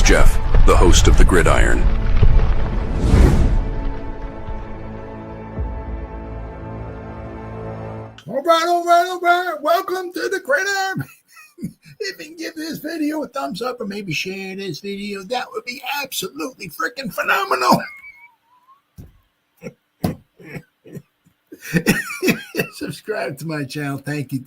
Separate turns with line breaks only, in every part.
Jeff, the host of the Gridiron.
All right. Welcome to the Gridiron. If you can give this video a thumbs up or maybe share this video, that would be absolutely freaking phenomenal. Subscribe to my channel. Thank you.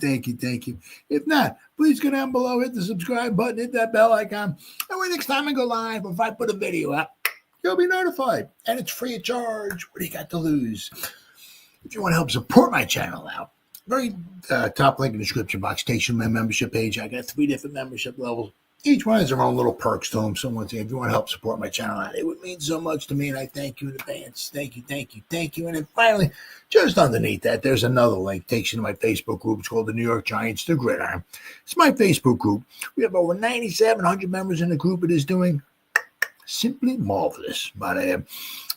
If not, please go down below, hit the subscribe button, hit that bell icon. That way next time I go live, if I put a video up, you'll be notified. And it's free of charge. What do you got to lose? If you want to help support my channel out, very top link in the description box takes you to my membership page. I got 3 different membership levels. Each one has their own little perks to them. So once again, if you want to help support my channel out, it would mean so much to me, and I thank you in advance. Thank you. And then finally, just underneath that, there's another link takes you to my Facebook group. It's called the New York Giants, the Gridiron. It's my Facebook group. We have over 9,700 members in the group. It is doing simply marvelous. But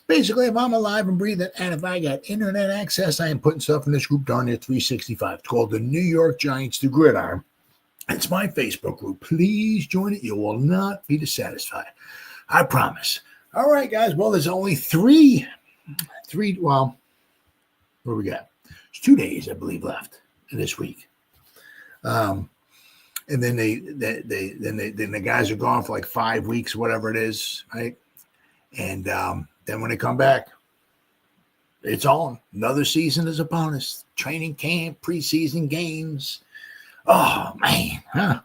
basically, if I'm alive and breathing, and if I got internet access, I am putting stuff in this group darn near 365. It's called the New York Giants, the Gridiron. It's my Facebook group. Please join it. You will not be dissatisfied. I promise. All right, guys. Well, there's only three. Well, what do we got? There's 2 days, I believe, left in this week. And then the guys are gone for like 5 weeks, whatever it is, right? And then when they come back, it's on. Another season is upon us. Training camp, preseason games. Oh, man. Huh?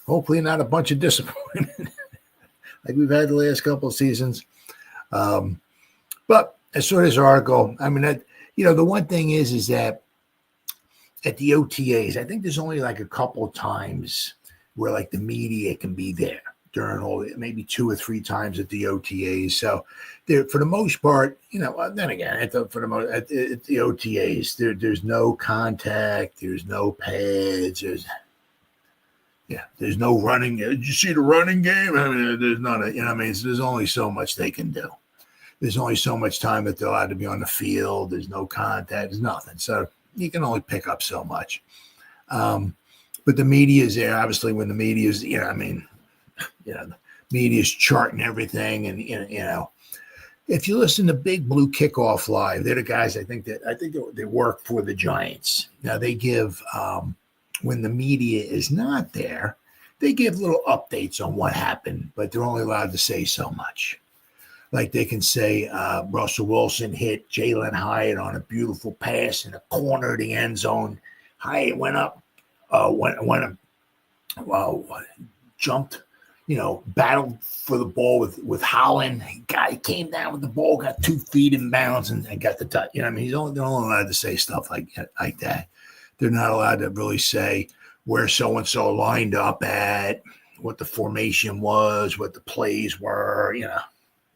Hopefully not a bunch of disappointment like we've had the last couple of seasons. But as sort of this article, I mean, the one thing is that at the OTAs, I think there's only like a couple of times where like the media can be there during all, maybe 2 or 3 times at the OTAs. So there, for the most part, then again, at the OTAs, there's no contact, there's no pads, there's no running. Did you see the running game? I mean, there's not there's only so much they can do. There's only so much time that they're allowed to be on the field. There's no contact, there's nothing. So you can only pick up so much. But the media is there. Obviously, when the media is, the media is charting everything, and if you listen to Big Blue Kickoff Live, they're the guys I think they work for the Giants. Now they give when the media is not there, they give little updates on what happened, but they're only allowed to say so much. Like they can say Russell Wilson hit Jalen Hyatt on a beautiful pass in the corner of the end zone. Hyatt went up, jumped. Battled for the ball with Holland. He came down with the ball, got 2 feet in bounds, and got the touch. They're only allowed to say stuff like that. They're not allowed to really say where so-and-so lined up at, what the formation was, what the plays were.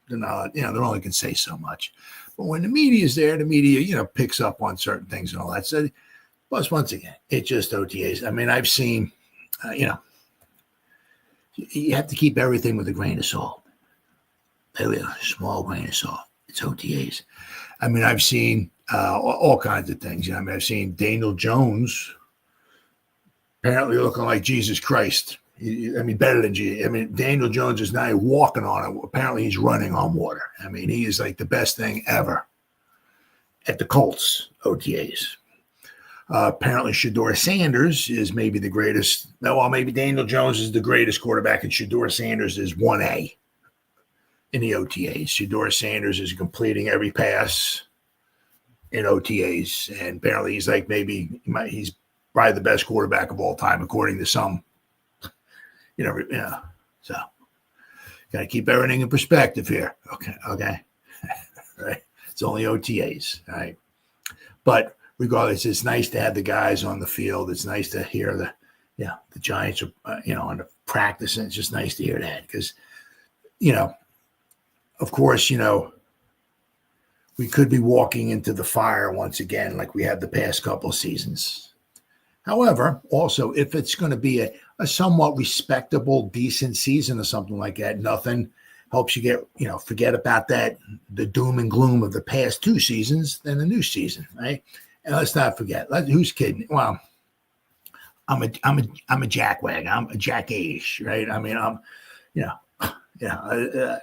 They're not, they only can say so much. But when the media is there, the media, picks up on certain things and all that. So, plus, once again, it's just OTAs. I mean, I've seen, you have to keep everything with a grain of salt. A small grain of salt. It's OTAs. I mean, I've seen all kinds of things. I've seen Daniel Jones apparently looking like Jesus Christ. Better than Jesus. Daniel Jones is now walking on it. Apparently, he's running on water. He is like the best thing ever at the Colts OTAs. Apparently, Shedeur Sanders is maybe the greatest. Maybe Daniel Jones is the greatest quarterback, and Shedeur Sanders is 1A in the OTAs. Shedeur Sanders is completing every pass in OTAs, and apparently he's like he's probably the best quarterback of all time, according to some. So got to keep everything in perspective here. Okay, right. It's only OTAs, right? But regardless, it's nice to have the guys on the field. It's nice to hear the Giants are, on the practice, and it's just nice to hear that because, of course, we could be walking into the fire once again like we have the past couple of seasons. However, also, if it's going to be a somewhat respectable, decent season or something like that, nothing helps you get, forget about that, the doom and gloom of the past 2 seasons, then the new season, right? And let's not forget, who's kidding? Well, I'm a jackwag. I'm a jackish, right? I'm I'm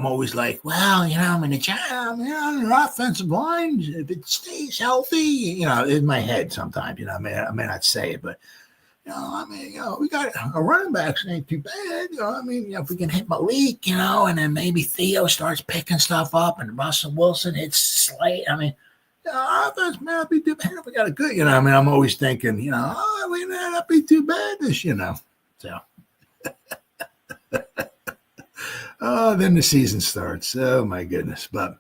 always like, well, I'm in the job, an offensive line, if it stays healthy, in my head sometimes, I may not say it, but, we got a running backs ain't too bad, if we can hit Malik, and then maybe Theo starts picking stuff up and Russell Wilson hits Slate. Offense may not be too bad if we got a good, I'm always thinking, we may not be too bad this, so. Oh, then the season starts. Oh my goodness! But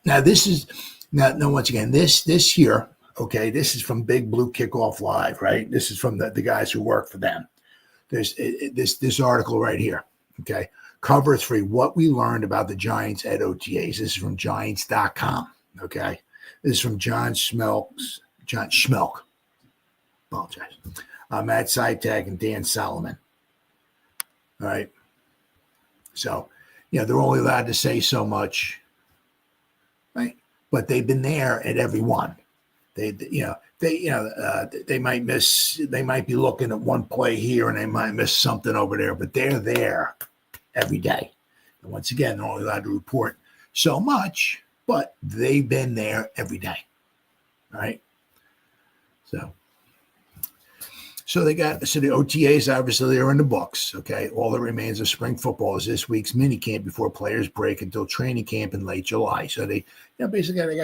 now this is once again this year. Okay, this is from Big Blue Kickoff Live, right? This is from the guys who work for them. There's this article right here. Okay, cover 3: What we learned about the Giants at OTAs. This is from Giants.com. Okay, this is from John Schmeelk. Apologize. Matt Seitak and Dan Solomon. All right. So, they're only allowed to say so much, right? But they've been there at every one. They might miss. They might be looking at one play here, and they might miss something over there. But they're there every day. And once again, they're only allowed to report so much, but they've been there every day, right? So the OTAs, obviously, are in the books, okay? All that remains of spring football is this week's minicamp before players break until training camp in late July. So they got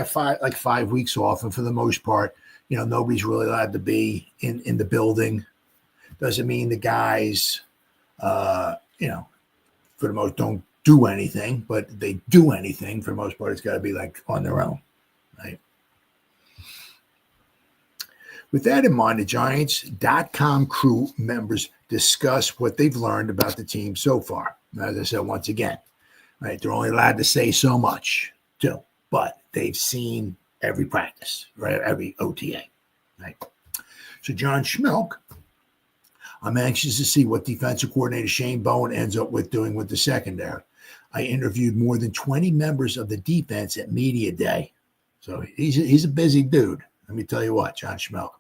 5 weeks off, and for the most part, nobody's really allowed to be in the building. Doesn't mean the guys, for the most don't do anything, but they do anything. For the most part, it's got to be on their own, right? With that in mind, the Giants.com crew members discuss what they've learned about the team so far. As I said, once again, right, they're only allowed to say so much, too, but they've seen every practice, right, every OTA, right? So John Schmeelk, I'm anxious to see what defensive coordinator Shane Bowen ends up doing with the secondary. I interviewed more than 20 members of the defense at media day, so he's a busy dude. Let me tell you what, John Schmeelk.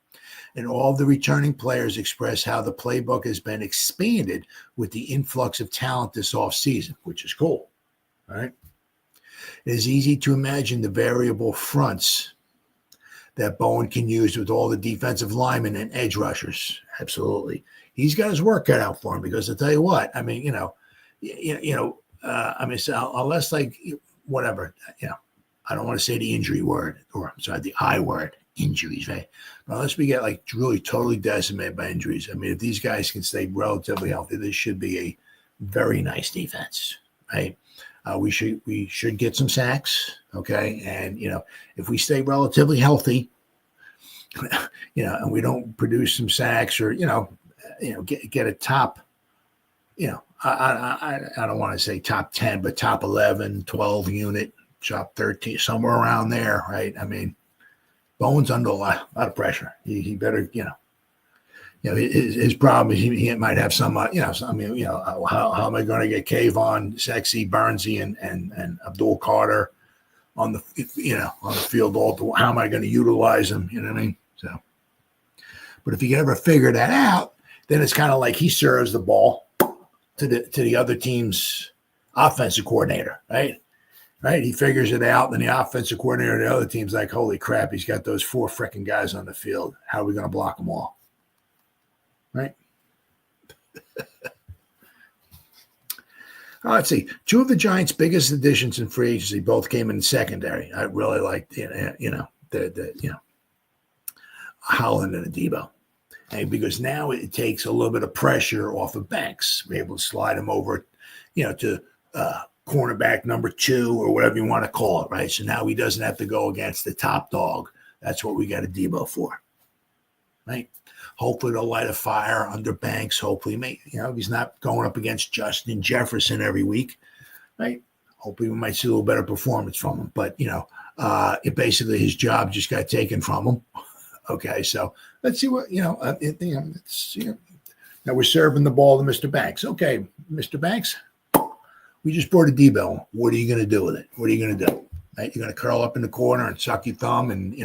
And all the returning players express how the playbook has been expanded with the influx of talent this offseason, which is cool, right? It is easy to imagine the variable fronts that Bowen can use with all the defensive linemen and edge rushers. Absolutely. He's got his work cut out for him because I'll tell you what, unless whatever, I don't want to say the injury word, or I'm sorry, the I word. Injuries, right? But unless we get really totally decimated by injuries, if these guys can stay relatively healthy, this should be a very nice defense, right? We should get some sacks, okay? And if we stay relatively healthy, and we don't produce some sacks or get a top, I don't want to say top 10, but top 11, 12 unit, top 13, somewhere around there, right? Bowen's under a lot of pressure. He better, his problem is he might have some, how am I going to get Kayvon, Sexy, Burnsy, and Abdul Carter on the field? How am I going to utilize them? You know what I mean? So, but if you can ever figure that out, then it's kind of like he serves the ball to the other team's offensive coordinator, right? Right, he figures it out, and the offensive coordinator of the other team's like, holy crap, he's got those 4 freaking guys on the field. How are we going to block them all? Right? Let's see. 2 of the Giants' biggest additions in free agency both came in secondary. I really liked, Holland and Debo. And because now it takes a little bit of pressure off of Banks. We're able to slide him over, to cornerback number 2 or whatever you want to call it, right? So now he doesn't have to go against the top dog. That's what we got a Debo for, right? Hopefully they'll light a fire under Banks. Hopefully, he's not going up against Justin Jefferson every week, right? Hopefully we might see a little better performance from him. But, it basically his job just got taken from him. Okay, so let's see what, now we're serving the ball to Mr. Banks. Okay, Mr. Banks, we just brought a Debo. What are you going to do with it? What are you going to do? Right? You're going to curl up in the corner and suck your thumb and,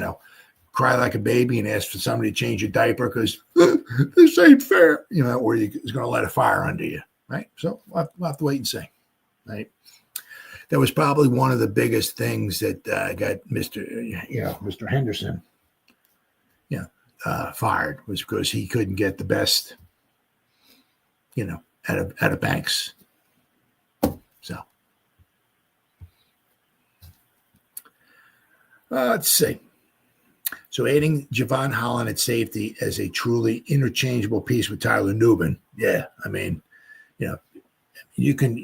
cry like a baby and ask for somebody to change your diaper because this ain't fair, or you're going to light a fire under you. right? So we'll have to wait and see, right? That was probably one of the biggest things that got Mr. Henderson, fired, was because he couldn't get the best, out of Banks. So let's see. So adding Jevón Holland at safety as a truly interchangeable piece with Tyler Nubin. Yeah, I mean, you can,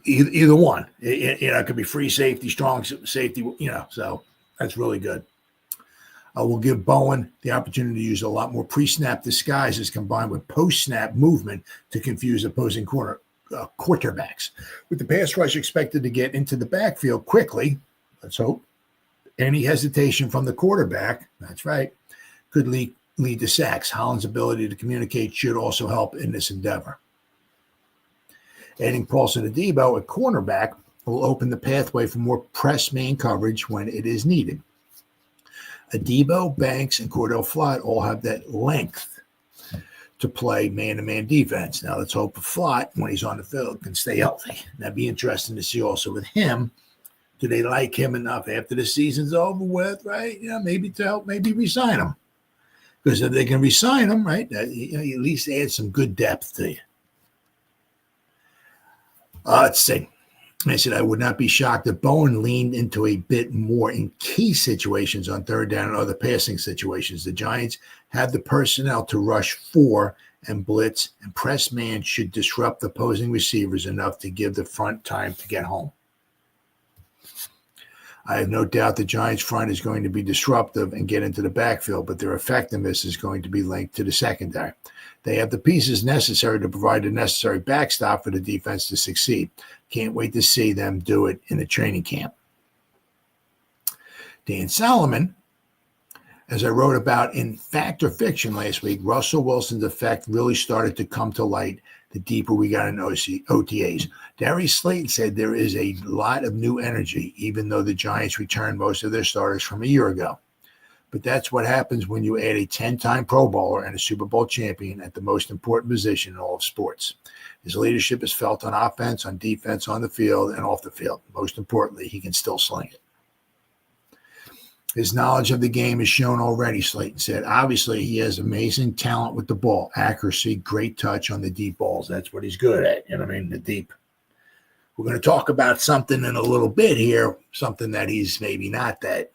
either one. It could be free safety, strong safety, so that's really good. Will give Bowen the opportunity to use a lot more pre-snap disguises combined with post-snap movement to confuse opposing quarterbacks. With the pass rush expected to get into the backfield quickly, let's hope, any hesitation from the quarterback, that's right, could lead to sacks. Holland's ability to communicate should also help in this endeavor. Adding Paulson Adebo at cornerback will open the pathway for more press man coverage when it is needed. Adebo, Banks, and Cordell Flott all have that length to play man-to-man defense. Now, let's hope Flott, when he's on the field, can stay healthy. That'd be interesting to see also with him. Do they like him enough after the season's over with, right? Maybe to help, maybe resign him. Because if they can resign him, right, you at least add some good depth to you. Let's see. I said I would not be shocked if Bowen leaned into a bit more in key situations on third down and other passing situations. The Giants have the personnel to rush four and blitz, and press man should disrupt the opposing receivers enough to give the front time to get home. I have no doubt the Giants' front is going to be disruptive and get into the backfield, but their effectiveness is going to be linked to the secondary. They have the pieces necessary to provide the necessary backstop for the defense to succeed. Can't wait to see them do it in a training camp. Dan Solomon, as I wrote about in Fact or Fiction last week, Russell Wilson's effect really started to come to light the deeper we got in OTAs. Darius Slayton said there is a lot of new energy, even though the Giants returned most of their starters from a year ago. But that's what happens when you add a 10-time Pro Bowler and a Super Bowl champion at the most important position in all of sports. His leadership is felt on offense, on defense, on the field, and off the field. Most importantly, he can still sling it. His knowledge of the game is shown already, Slayton said. Obviously, he has amazing talent with the ball, accuracy, great touch on the deep balls. That's what he's good at, the deep. We're going to talk about something in a little bit here, something that he's maybe not that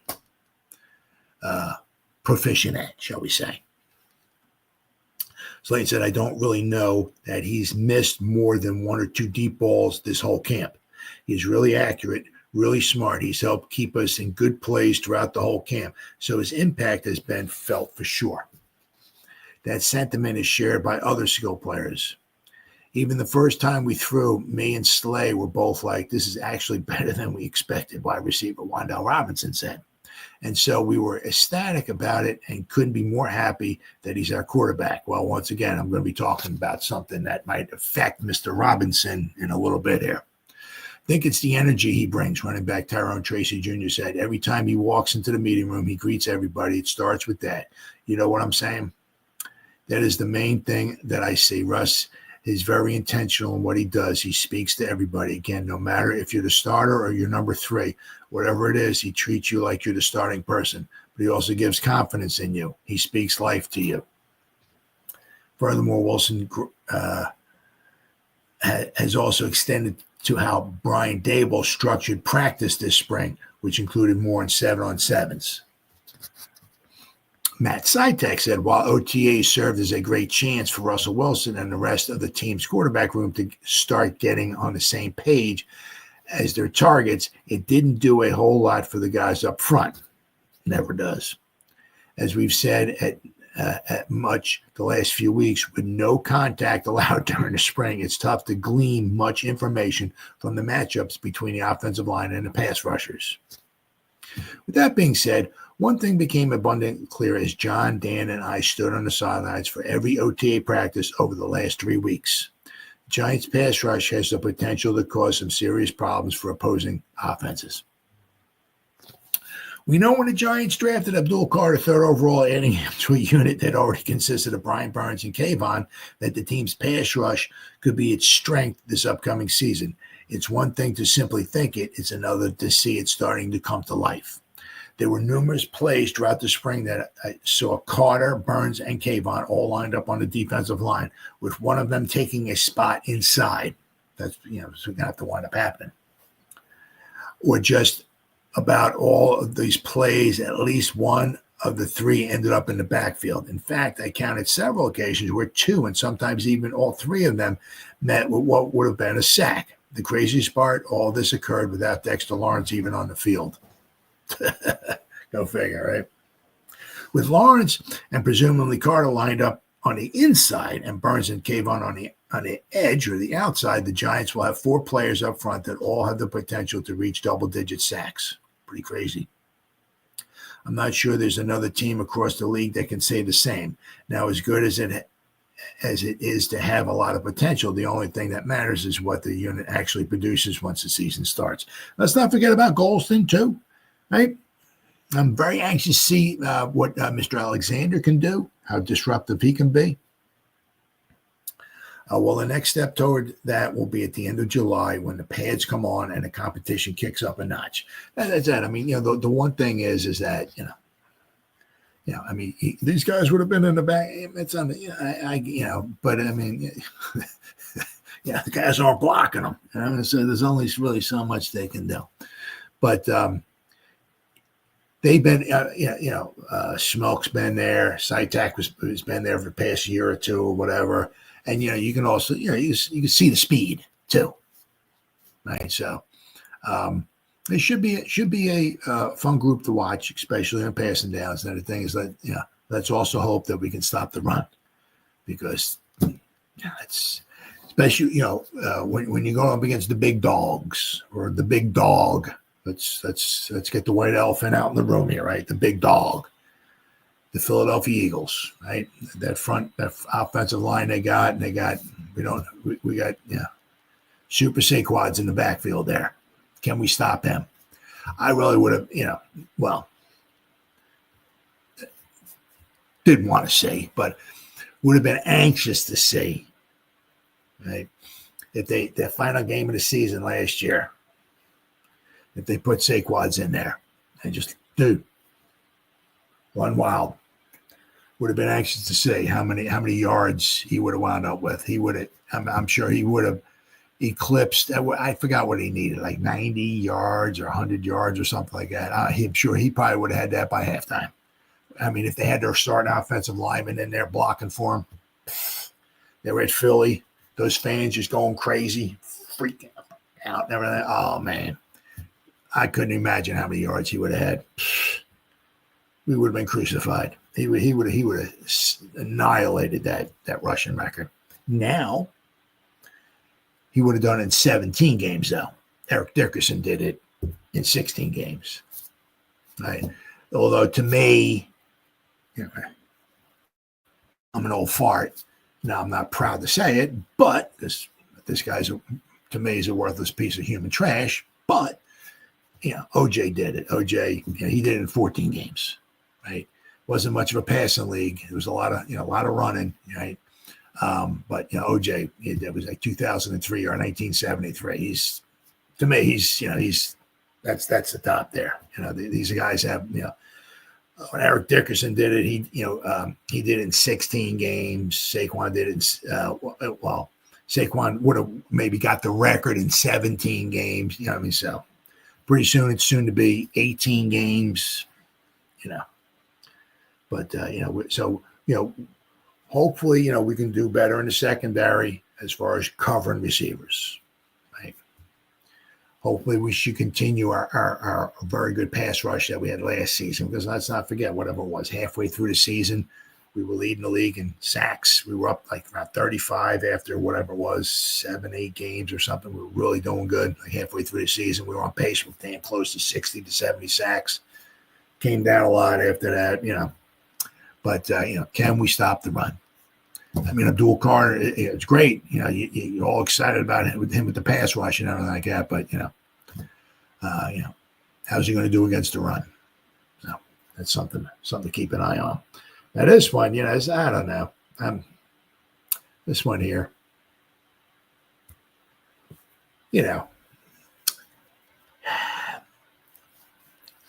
proficient at, shall we say. Slayton said, I don't really know that he's missed more than one or two deep balls this whole camp. He's really accurate, really smart. He's helped keep us in good plays throughout the whole camp. So his impact has been felt for sure. That sentiment is shared by other skill players. Even the first time we threw, me and Slay were both like, this is actually better than we expected, wide receiver Wan'Dale Robinson said. And so we were ecstatic about it and couldn't be more happy that he's our quarterback. Well, once again, I'm going to be talking about something that might affect Mr. Robinson in a little bit here. I think it's the energy he brings, running back Tyrone Tracy Jr. said. Every time he walks into the meeting room, he greets everybody. It starts with that. You know what I'm saying? That is the main thing that I see. Russ is very intentional in what he does. He speaks to everybody. Again, no matter if you're the starter or you're number three, whatever it is, he treats you like you're the starting person. But he also gives confidence in you. He speaks life to you. Furthermore, Wilson has also extended to how Brian Daboll structured practice this spring, which included more on 7-on-7s. Matt Sytek said, while OTAs served as a great chance for Russell Wilson and the rest of the team's quarterback room to start getting on the same page as their targets, it didn't do a whole lot for the guys up front. Never does. As we've said at much the last few weeks, with no contact allowed during the spring, it's tough to glean much information from the matchups between the offensive line and the pass rushers. With that being said, one thing became abundantly clear as John, Dan, and I stood on the sidelines for every OTA practice over the last 3 weeks. Giants pass rush has the potential to cause some serious problems for opposing offenses. We know when the Giants drafted Abdul Carter third overall, adding him to a unit that already consisted of Brian Burns and Kayvon, that the team's pass rush could be its strength this upcoming season. It's one thing to simply think it, it's another to see it starting to come to life. There were numerous plays throughout the spring that I saw Carter, Burns, and Kayvon all lined up on the defensive line, with one of them taking a spot inside. That's, so going to have to wind up happening. Or just about all of these plays, at least one of the three ended up in the backfield. In fact, I counted several occasions where two and sometimes even all three of them met with what would have been a sack. The craziest part, all this occurred without Dexter Lawrence even on the field. Go figure, right? With Lawrence and presumably Carter lined up on the inside and Burns and Kayvon on the edge or the outside, the Giants will have four players up front that all have the potential to reach double-digit sacks. Pretty crazy. I'm not sure there's another team across the league that can say the same. Now, as good as it is to have a lot of potential, the only thing that matters is what the unit actually produces once the season starts. Let's not forget about Golston, too, right? I'm very anxious to see what Mr. Alexander can do, how disruptive he can be. Well, the next step toward that will be at the end of July when the pads come on and the competition kicks up a notch. That's it. I mean, the one thing is that, I mean, these guys would have been in the back. It's on the, but I mean, the guys aren't blocking them. So there's only really so much they can do. But they've been, Schmeelk's been there. Sitek has been there for the past year or two or whatever. And, you can also, you can see the speed too. Right. So it should be a fun group to watch, especially on passing downs. And the thing is that, let's also hope that we can stop the run because it's especially, when you go up against the big dogs or the big dog, let's get the white elephant out in the room here, right? The big dog. The Philadelphia Eagles, right? That offensive line we got super Saquads in the backfield there. Can we stop them? I really would have, didn't want to say, but would have been anxious to see, right? If their final game of the season last year, if they put Saquads in there and just run wild. Would have been anxious to see how many yards he would have wound up with. He would have. I'm sure he would have eclipsed. I forgot what he needed, like 90 yards or 100 yards or something like that. I'm sure he probably would have had that by halftime. I mean, if they had their starting offensive lineman in there blocking for him, they were at Philly. Those fans just going crazy, freaking out and everything. Oh man, I couldn't imagine how many yards he would have had. We would have been crucified. He would have annihilated that rushing record. Now, he would have done it in 17 games, though. Eric Dickerson did it in 16 games. Right? Although, to me, I'm an old fart. Now, I'm not proud to say it, but this guy's, to me, is a worthless piece of human trash. But, OJ did it. OJ, he did it in 14 games. Right? Wasn't much of a passing league. It was a lot of running, right? But OJ, that was like 2003 or 1973. To me, that's the top there. These guys have, when Eric Dickerson did it, he did it in 16 games. Saquon did it Saquon would have maybe got the record in 17 games. So pretty soon it's soon to be 18 games. But, hopefully, we can do better in the secondary as far as covering receivers, right? Hopefully we should continue our very good pass rush that we had last season, because let's not forget, whatever it was, halfway through the season, we were leading the league in sacks. We were up like around 35 after whatever it was, 7-8 games or something. We were really doing good. Like halfway through the season, we were on pace with damn close to 60 to 70 sacks. Came down a lot after that, But, can we stop the run? I mean, Abdul Carter, it's great. You're all excited about him with the pass rush and everything like that. But, how's he going to do against the run? That's something to keep an eye on. Now this one, I don't know. This one here, I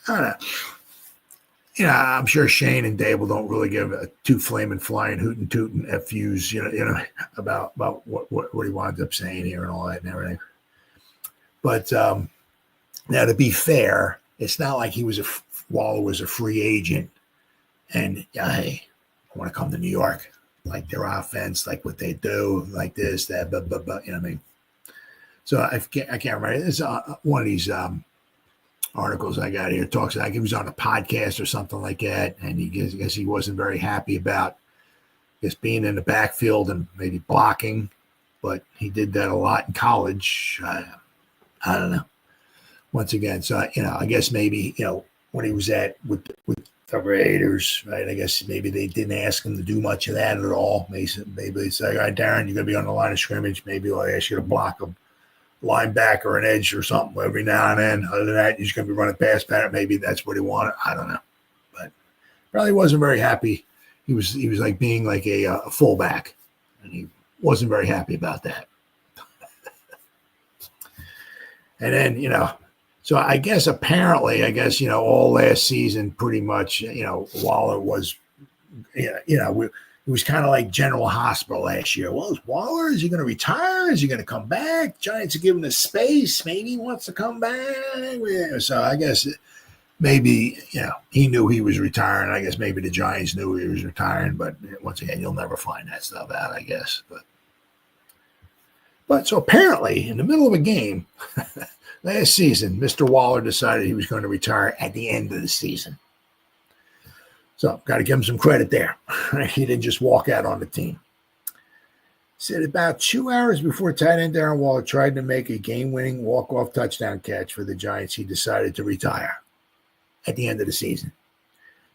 don't know. I'm sure Shane and Dable don't really give a two flaming flying hootin' tootin' FUs, about what he winds up saying here and all that and everything. But now, to be fair, it's not like Waller was a free agent and hey, I want to come to New York, like their offense, like what they do, like this, that, but you know what I mean. So I can't remember. It's one of these articles I got here talks like he was on a podcast or something like that, and I guess he wasn't very happy about just being in the backfield and maybe blocking, but he did that a lot in college. I don't know. Once again, so I guess maybe when he was with the Raiders, right? I guess maybe they didn't ask him to do much of that at all. Maybe they say, all right, Darren, you're gonna be on the line of scrimmage. Maybe I'll ask you to block him. Linebacker or an edge or something every now and then. Other than that, he's going to be running past pattern. Maybe that's what he wanted. I don't know, but probably wasn't very happy. He was like being like a fullback, and he wasn't very happy about that. And then so I guess apparently, all last season, pretty much, Waller was, it was kind of like General Hospital last year. Well, is Waller, is he going to retire? Is he going to come back? Giants are giving him space. Maybe he wants to come back. So I guess maybe, he knew he was retiring. I guess maybe the Giants knew he was retiring. But once again, you'll never find that stuff out, I guess. But so apparently, in the middle of a game last season, Mr. Waller decided he was going to retire at the end of the season. So, got to give him some credit there. He didn't just walk out on the team. Said about 2 hours before tight end Darren Waller tried to make a game-winning walk-off touchdown catch for the Giants, he decided to retire at the end of the season.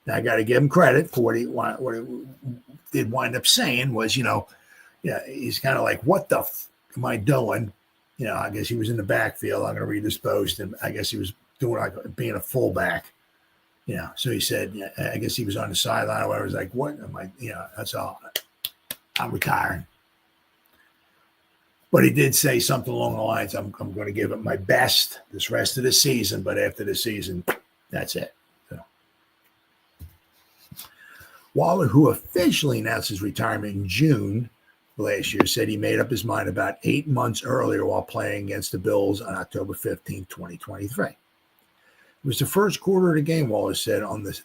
Now, I got to give him credit for what he did wind up saying was, he's kind of like, what the am I doing? I guess he was in the backfield. I'm going to read this post, and I guess he was doing like being a fullback. So he said, I guess he was on the sideline or whatever. He was like, what am I, that's all. I'm retiring. But he did say something along the lines, I'm going to give it my best this rest of the season, but after the season, that's it. So. Waller, who officially announced his retirement in June last year, said he made up his mind about 8 months earlier while playing against the Bills on October 15, 2023. It was the first quarter of the game, Waller said, on the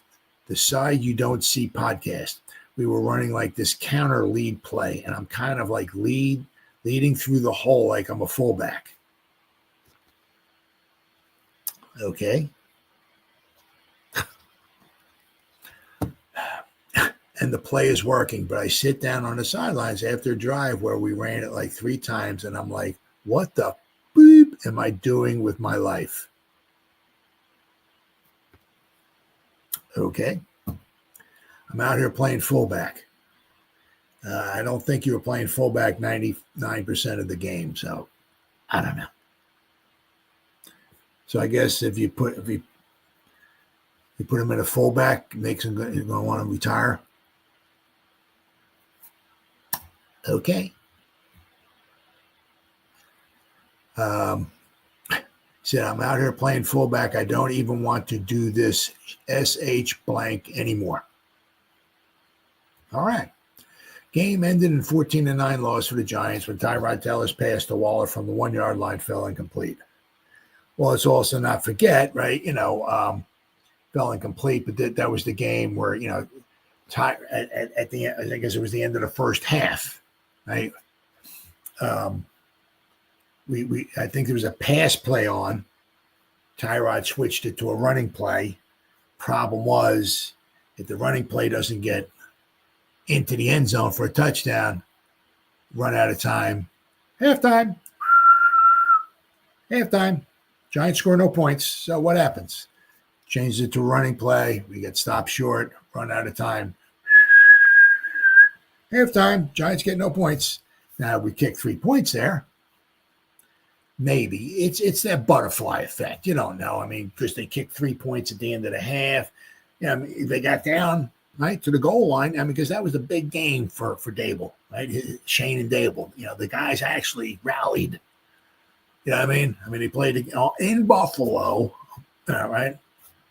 Side You Don't See podcast. We were running like this counter lead play, and I'm kind of like leading through the hole like I'm a fullback. Okay. And the play is working, but I sit down on the sidelines after a drive where we ran it like 3 times, and I'm like, what the beep am I doing with my life? Okay. I'm out here playing fullback. I don't think you were playing fullback 99% of the game, so I don't know. So I guess if you put him in a fullback, makes him going to want to retire. Okay. Said, I'm out here playing fullback. I don't even want to do this SH blank anymore. All right. Game ended in 14-9 loss for the Giants when Tyrod Taylor's pass to Waller from the 1-yard line fell incomplete. Well, let's also not forget, right, fell incomplete, but that was the game where, at the end, I guess it was the end of the first half, right? I think there was a pass play on. Tyrod switched it to a running play. Problem was, if the running play doesn't get into the end zone for a touchdown, run out of time. Halftime. Giants score no points. So what happens? Changes it to a running play. We get stopped short, run out of time. Halftime. Giants get no points. Now we kick 3 points there. Maybe it's that butterfly effect. You don't know. I mean, because they kicked 3 points at the end of the half. Yeah, I mean, they got down right to the goal line. I mean, because that was a big game for Dable, right? Shane and Dable. The guys actually rallied. You know what I mean? They played in Buffalo, right?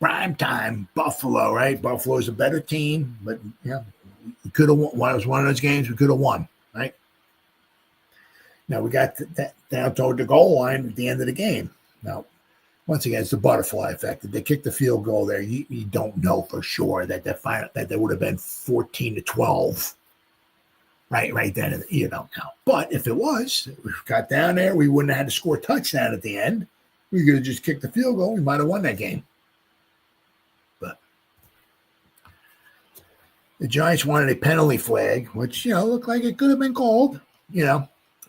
Prime time, Buffalo, right? Buffalo's a better team, but we could have won. It was one of those games we could have won, right? Now we got that down toward the goal line at the end of the game. Now, once again, it's the butterfly effect. If they kicked the field goal there, you don't know for sure that there would have been 14-12. Right then, you don't know. But if it was, we got down there, we wouldn't have had to score a touchdown at the end. We could have just kicked the field goal. We might have won that game. But the Giants wanted a penalty flag, which, looked like it could have been called,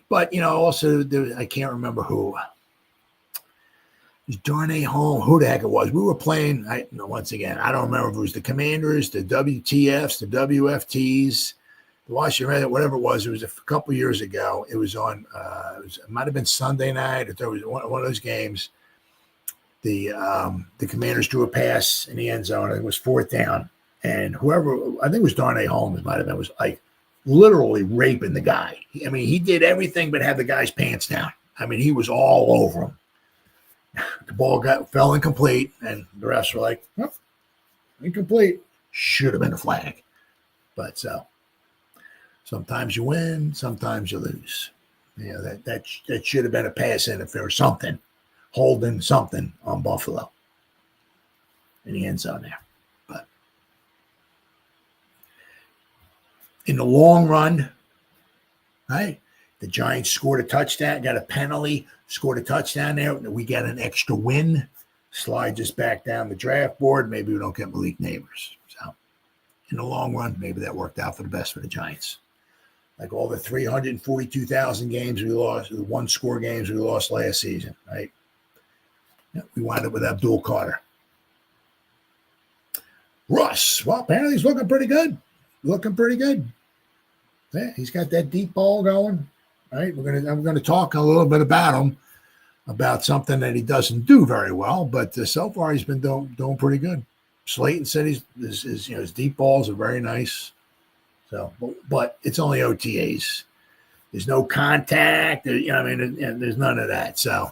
But, also, I can't remember who. It was Darnay Holmes, who the heck it was. We were playing, once again, I don't remember if it was the Commanders, the WTFs, the WFTs, the Washington Redskins, whatever it was a couple years ago. It was on, it might have been Sunday night, if there was one of those games. The Commanders drew a pass in the end zone, and it was fourth down. And whoever, I think it was Darnay Holmes, might have been, was like literally raping the guy. He did everything but have the guy's pants down. He was all over him. The ball fell incomplete, and the refs were like, oh, incomplete. Should have been a flag. But sometimes you win, sometimes you lose. That should have been a pass interference, something, holding something on Buffalo in the end zone there. But in the long run, right, the Giants scored a touchdown, got a penalty, scored a touchdown there. We got an extra win, slide just back down the draft board. Maybe we don't get Malik Neighbors. So in the long run, maybe that worked out for the best for the Giants. Like all the 342,000 games we lost, the one-score games we lost last season, right? We wound up with Abdul Carter. Russ, well, apparently he's looking pretty good. Yeah, he's got that deep ball going, right? I'm gonna talk a little bit about him, about something that he doesn't do very well, but so far he's been doing pretty good. Slayton said his deep balls are very nice. So, but it's only OTAs. There's no contact. There's none of that. So,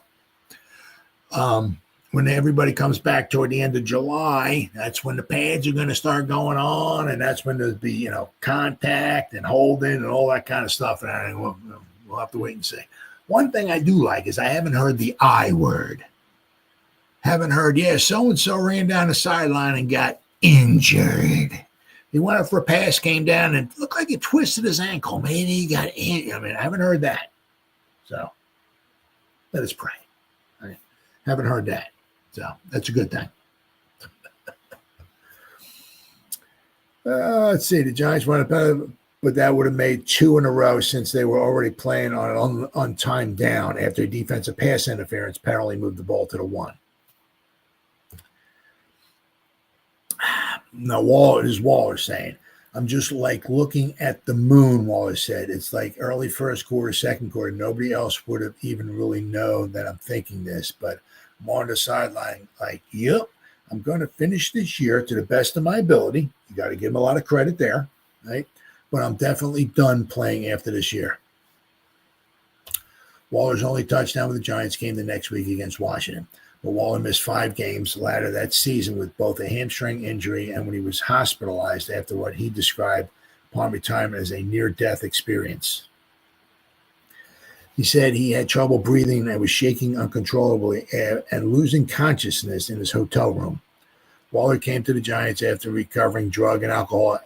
when everybody comes back toward the end of July, that's when the pads are going to start going on, and that's when there'll be contact and holding and all that kind of stuff. And we'll have to wait and see. One thing I do like is I haven't heard the I word. Haven't heard, so and so ran down the sideline and got injured. He went up for a pass, came down, and looked like he twisted his ankle. Maybe he got injured. I haven't heard that. So let us pray. I haven't heard that. So that's a good thing. Let's see. The Giants won better, but that would have made 2 in a row since they were already playing on an time down after a defensive pass interference penalty moved the ball to the 1. Now, Waller saying, I'm just like looking at the moon, Waller said. It's like early first quarter, second quarter. Nobody else would have even really known that I'm thinking this, but I'm on the sideline like, yep, I'm going to finish this year to the best of my ability. You got to give him a lot of credit there, right? But I'm definitely done playing after this year. Waller's only touchdown with the Giants came the next week against Washington. But Waller missed 5 games later that season with both a hamstring injury and when he was hospitalized after what he described upon retirement as a near-death experience. He said he had trouble breathing and was shaking uncontrollably and losing consciousness in his hotel room. Waller came to the Giants after recovering drug and alcohol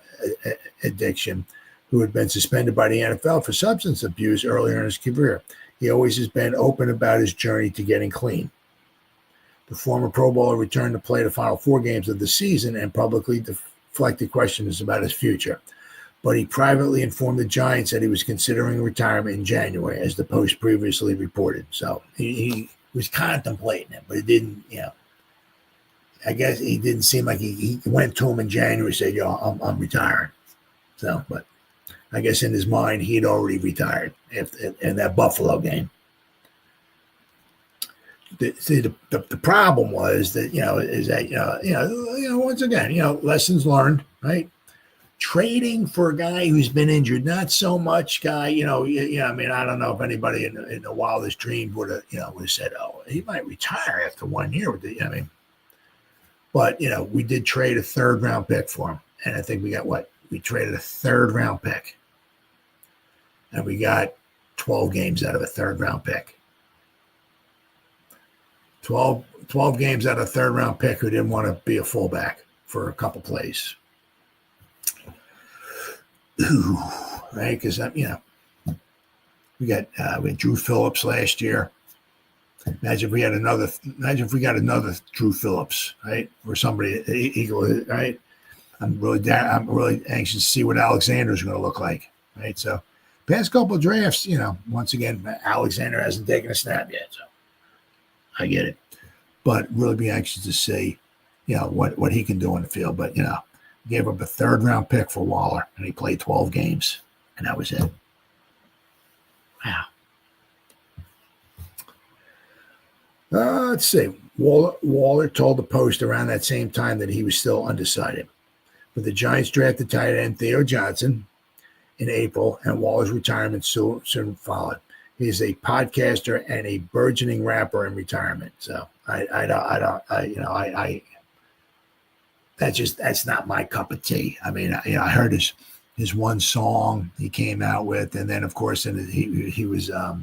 addiction, who had been suspended by the NFL for substance abuse earlier in his career. He always has been open about his journey to getting clean. The former Pro Bowler returned to play the final 4 games of the season and publicly deflected questions about his future. But he privately informed the Giants that he was considering retirement in January, as the Post previously reported. So he was contemplating it, but it didn't, I guess he didn't seem like he went to him in January and said, I'm retiring. So, but I guess in his mind, he had already retired in that Buffalo game. the problem was that, is that, once again, lessons learned, right? Trading for a guy who's been injured, not so much guy, I mean, I don't know if anybody in the wildest dreams would have said, oh, he might retire after 1 year with I mean, but, we did trade a 3rd round pick for him. And I think we got we traded a 3rd round pick. And we got 12 games out of a 3rd round pick. 12 games out of a 3rd round pick who didn't want to be a fullback for a couple plays. Ooh, right? Because, we got Drew Phillips last year. Imagine if we got another Drew Phillips, right? Or somebody equal, right? I'm really anxious to see what Alexander's going to look like, right? So, past couple of drafts, once again, Alexander hasn't taken a snap yet, so I get it. But really be anxious to see, what he can do on the field. But, gave up a 3rd round pick for Waller, and he played 12 games, and that was it. Wow. Let's see. Waller told the Post around that same time that he was still undecided. But the Giants drafted tight end Theo Johnson in April, and Waller's retirement soon followed. He is a podcaster and a burgeoning rapper in retirement. So that's not my cup of tea. I mean, I heard his one song he came out with, and then of course, he was I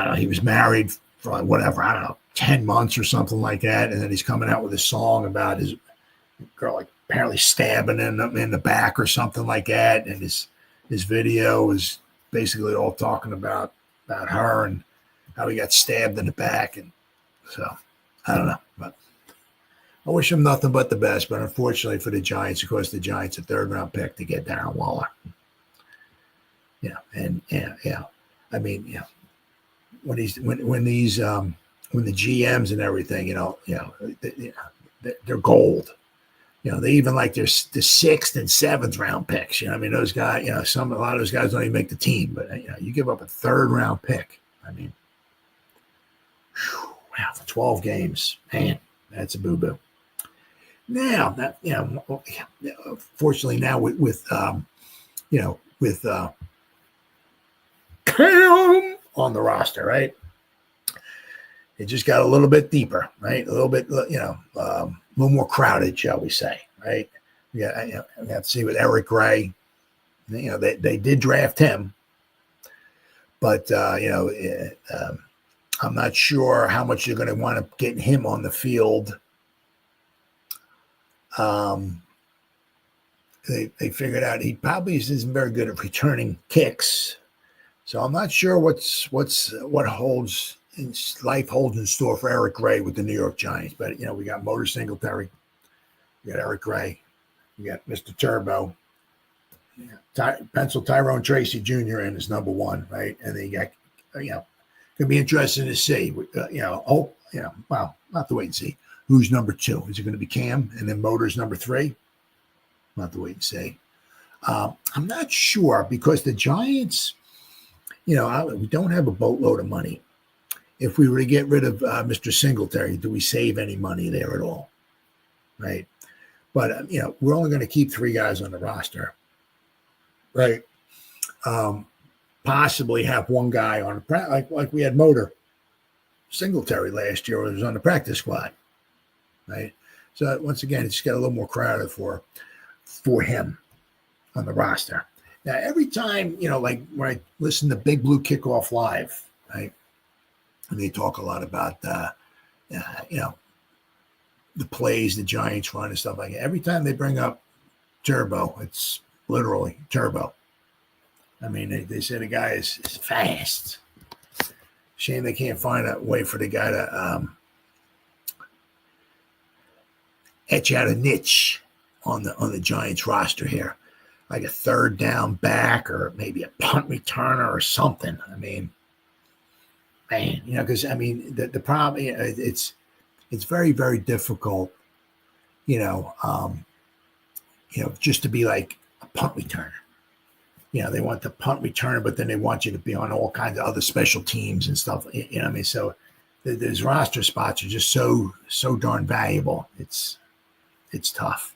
don't know, he was married for whatever, I don't know, 10 months or something like that, and then he's coming out with a song about his girl, like apparently stabbing him in the back or something like that, and his video is basically all talking about her and how he got stabbed in the back, and so I don't know, but I wish him nothing but the best. But unfortunately for the Giants, of course, the Giants a 3rd round pick to get Darren Waller. I mean, when the GMs and everything, they're gold. They even like the 6th and 7th round picks. I mean, those guys, a lot of those guys don't even make the team. But you give up a 3rd round pick. I mean, wow, for 12 games, man, that's a boo boo. Now that fortunately now with Cam on the roster, right? It just got a little bit deeper, right? A little bit, a little more crowded, shall we say, right? We have to see with Eric Gray. They did draft him, but I'm not sure how much you're going to want to get him on the field. They figured out he probably isn't very good at returning kicks, so I'm not sure what life holds in store for Eric Gray with the New York Giants. But we got Motor Singletary, we got Eric Gray, we got Mr. Turbo, pencil Tyrone Tracy Jr. in as number 1, right? And then you got gonna be interesting to see. Well, not to wait and see. Who's number 2? Is it going to be Cam and then Motor's number 3? We'll have to wait and see. I'm not sure because the Giants, we don't have a boatload of money. If we were to get rid of Mr. Singletary, do we save any money there at all? Right. But, we're only going to keep 3 guys on the roster. Right. Possibly have 1 guy on like we had Motor Singletary last year when he was on the practice squad. Right. So once again, it's got a little more crowded for him on the roster. Now, every time, like when I listen to Big Blue Kickoff Live, right, and they talk a lot about, the plays the Giants run and stuff like that. Every time they bring up Turbo, it's literally Turbo. I mean, they say the guy is fast. Shame they can't find a way for the guy to etch out a niche on the Giants roster here, like a 3rd down back or maybe a punt returner or something. I mean, man, because the problem, it's very, very difficult, just to be like a punt returner. they want the punt returner, but then they want you to be on all kinds of other special teams and stuff. You know what I mean? So those roster spots are just so darn valuable. It's tough.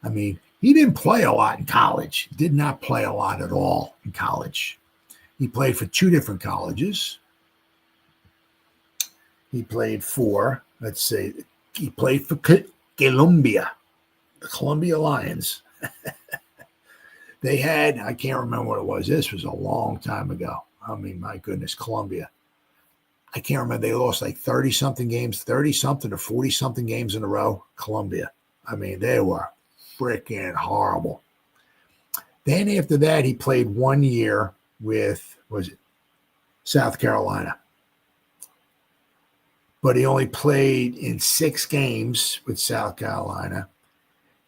I mean, he didn't play a lot in college. He did not play a lot at all in college. He played for 2 different colleges. He played for, he played for Columbia, the Columbia Lions. They had, I can't remember what it was. This was a long time ago. I mean, my goodness, Columbia. I can't remember. They lost like 30-something games, 30-something or 40-something games in a row. Columbia. I mean, they were freaking horrible. Then after that, he played 1 year with, South Carolina. But he only played in 6 games with South Carolina.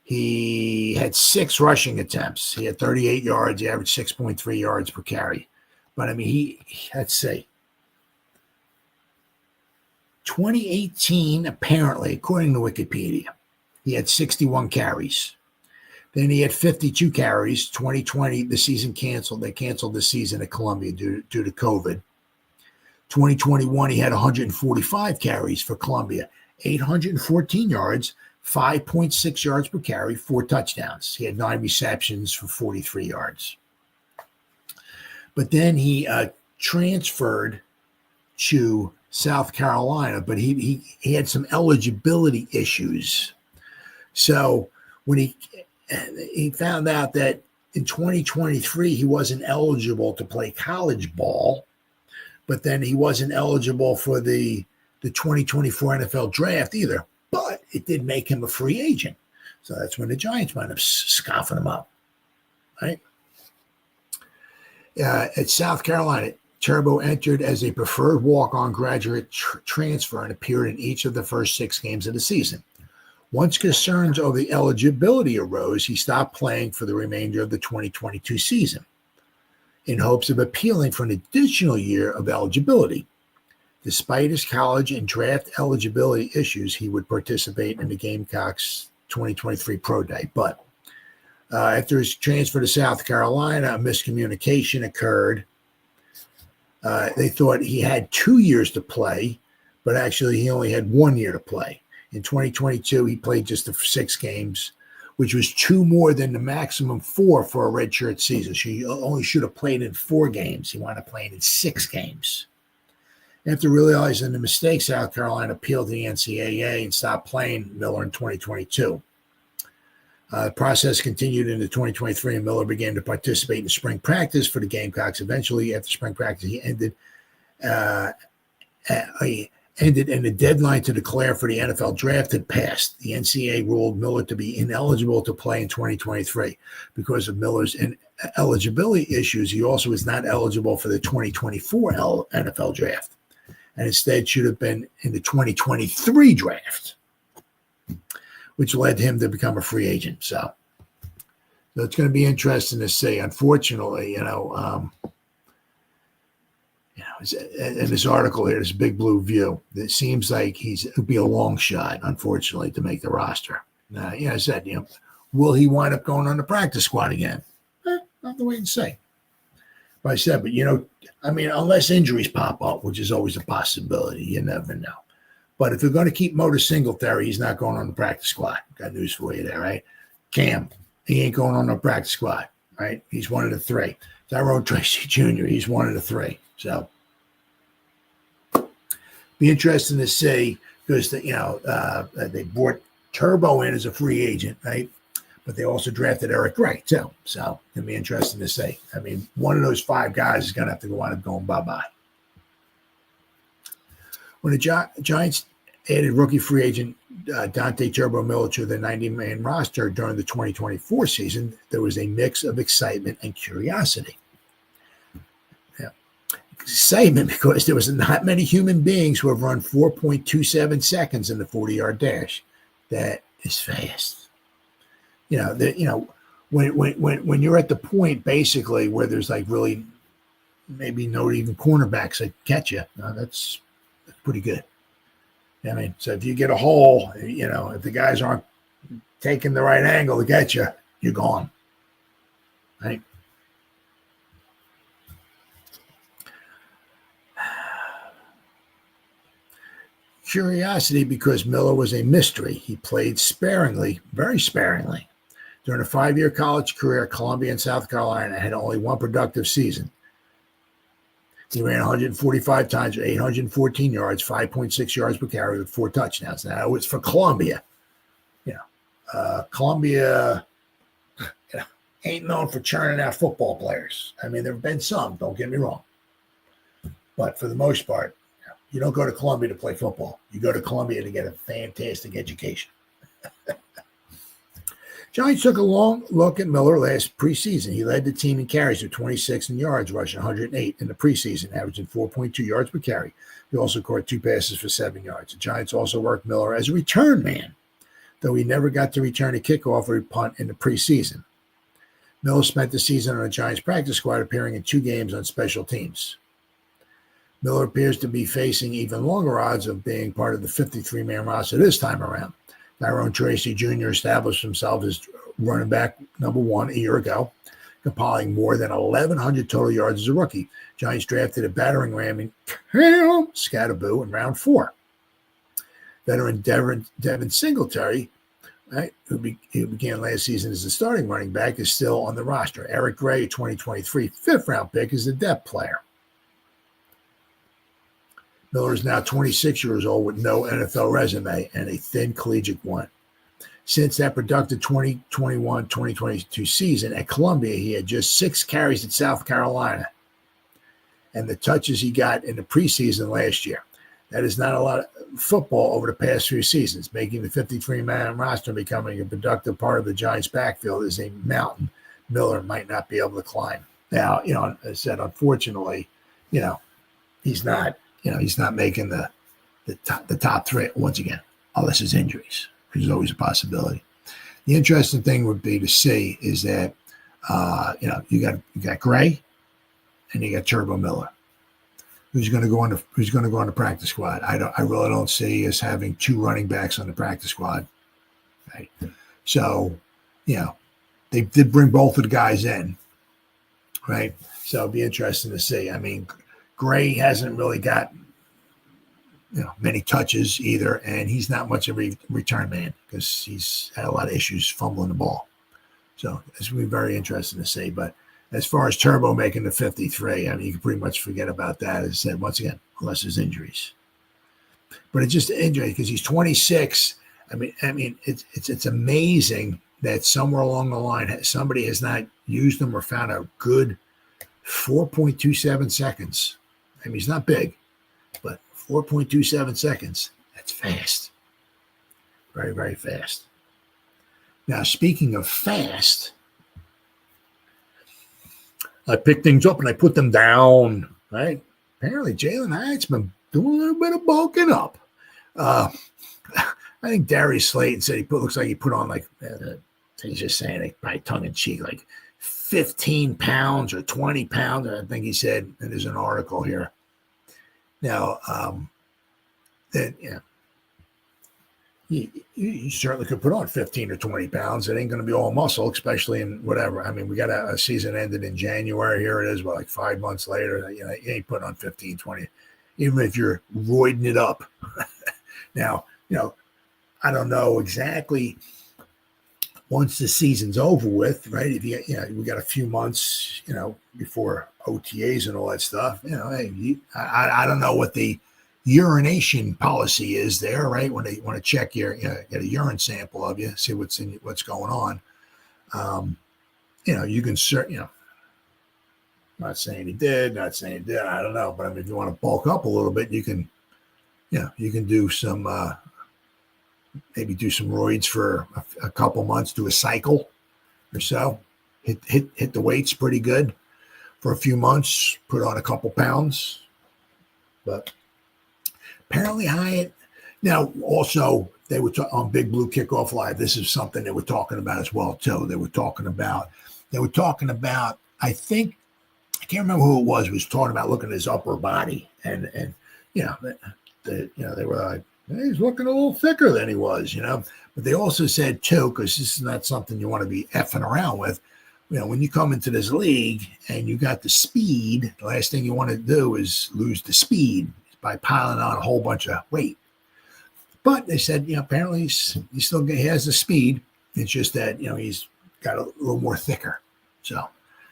He had 6 rushing attempts. He had 38 yards. He averaged 6.3 yards per carry. But, I mean, let's say, 2018, apparently, according to Wikipedia, he had 61 carries. Then he had 52 carries. 2020, the season canceled. They canceled the season at Columbia due to COVID. 2021, he had 145 carries for Columbia, 814 yards, 5.6 yards per carry, 4 touchdowns. He had 9 receptions for 43 yards. But then he transferred to South Carolina, but he had some eligibility issues. So when he found out that in 2023 he wasn't eligible to play college ball, but then he wasn't eligible for the 2024 NFL draft either. But it did make him a free agent. So that's when the Giants wound up scoffing him up, right? At South Carolina, Turbo entered as a preferred walk-on graduate transfer and appeared in each of the first 6 games of the season. Once concerns over the eligibility arose, he stopped playing for the remainder of the 2022 season in hopes of appealing for an additional year of eligibility. Despite his college and draft eligibility issues, he would participate in the Gamecocks 2023 Pro Day. But after his transfer to South Carolina, a miscommunication occurred. They thought he had 2 years to play, but actually he only had 1 year to play. In 2022, he played just the 6 games, which was 2 more than the maximum 4 for a redshirt season. So he only should have played in 4 games. He wound up playing in 6 games. After realizing the mistake, South Carolina appealed to the NCAA and stopped playing Miller in 2022. The process continued into 2023, and Miller began to participate in spring practice for the Gamecocks. Eventually, after spring practice, he ended, and the deadline to declare for the NFL draft had passed. The NCAA ruled Miller to be ineligible to play in 2023 because of Miller's eligibility issues. He also was not eligible for the 2024 NFL draft, and instead should have been in the 2023 draft, which led him to become a free agent. So it's going to be interesting to see. Unfortunately, in this article here, this Big Blue View, it seems like it'll be a long shot, unfortunately, to make the roster. I said, will he wind up going on the practice squad again? I'll have to wait and see. But I said, unless injuries pop up, which is always a possibility, you never know. But if you're going to keep Motor Singletary, he's not going on the practice squad. Got news for you there, right? Cam, he ain't going on the practice squad, right? He's one of the 3. Tyrone Tracy Jr., he's one of the 3. So be interesting to see because they brought Turbo in as a free agent, right? But they also drafted Eric Gray too. So it'll be interesting to see. One of those 5 guys is going to have to wind up going bye-bye. When the Giants added rookie free agent Dante Turbo Miller to the 90-man roster during the 2024 season, there was a mix of excitement and curiosity. Excitement because there was not many human beings who have run 4.27 seconds in the 40-yard dash. That is fast. When you're at the point basically where there's like really maybe no even cornerbacks that catch you, that's pretty good. So if you get a hole, if the guys aren't taking the right angle to get you, you're gone. Right? curiosity because Miller was a mystery. He played sparingly, very sparingly. During a 5-year college career at Columbia and South Carolina, had only one productive season. He ran 145 times with 814 yards, 5.6 yards per carry with 4 touchdowns. Now, it was for Columbia. Columbia ain't known for churning out football players. I mean, there have been some, don't get me wrong. But for the most part, you don't go to Columbia to play football. You go to Columbia to get a fantastic education. Giants took a long look at Miller last preseason. He led the team in carries with 26 and yards, rushing 108 in the preseason, averaging 4.2 yards per carry. He also caught 2 passes for 7 yards. The Giants also worked Miller as a return man, though he never got to return a kickoff or a punt in the preseason. Miller spent the season on the Giants practice squad, appearing in 2 games on special teams. Miller appears to be facing even longer odds of being part of the 53-man roster this time around. Tyrone Tracy Jr. established himself as running back number 1 a year ago, compiling more than 1,100 total yards as a rookie. Giants drafted a battering ram in Scatterboo in round 4. Veteran Devin Singletary, right, who began last season as the starting running back, is still on the roster. Eric Gray, 2023 5th-round pick, is a depth player. Miller is now 26 years old with no NFL resume and a thin collegiate one. Since that productive 2021-2022 season at Columbia, he had just 6 carries at South Carolina and the touches he got in the preseason last year. That is not a lot of football over the past few seasons. Making the 53-man roster and becoming a productive part of the Giants' backfield is a mountain Miller might not be able to climb. Now, as I said, unfortunately, he's not making the top 3 once again, unless it's injuries, which is always a possibility. The interesting thing would be to see is that you got Gray and you got Turbo Miller. Who's going to go on the practice squad? I really don't see us having 2 running backs on the practice squad. Right. So, they did bring both of the guys in. Right. So it'll be interesting to see. I mean, Gray hasn't really got many touches either, and he's not much of a return man because he's had a lot of issues fumbling the ball. So it's going to be very interesting to see. But as far as Turbo making the 53, I mean, you can pretty much forget about that. As I said, once again, unless there's injuries. But it's just injury because he's 26. I mean, it's amazing that somewhere along the line somebody has not used him or found a good 4.27 seconds. I mean, he's not big, but 4.27 seconds, that's fast. Very, very fast. Now, speaking of fast, I pick things up and I put them down, right? Apparently, Jalen Hyatt's been doing a little bit of bulking up. I think Darius Slayton said looks like he put on he's just saying it by tongue-in-cheek, like 15 pounds or 20 pounds. I think he said, and there's an article here. Now, you certainly could put on 15 or 20 pounds. It ain't going to be all muscle, especially in whatever. I mean, we got a season ended in January. Here it is, like 5 months later. You ain't putting on 15, 20, even if you're roiding it up. Now, I don't know exactly once the season's over with, right? If we got a few months, before OTAs and all that stuff. Hey, I don't know what the urination policy is there, right? When they want to check get a urine sample of you, see what's going on. You can not saying he did, I don't know, but I mean, if you want to bulk up a little bit, you can do some. Maybe do some roids for a couple months, do a cycle or so, hit the weights pretty good for a few months, put on a couple pounds. But apparently Hyatt, now also they were on Big Blue Kickoff Live. This is something they were talking about as well too. They were talking about, I think, I can't remember who it was talking about looking at his upper body and they were like, he's looking a little thicker than he was, But they also said, too, because this is not something you want to be effing around with. When you come into this league and you got the speed, the last thing you want to do is lose the speed by piling on a whole bunch of weight. But they said, apparently he has the speed. It's just that, he's got a little more thicker. So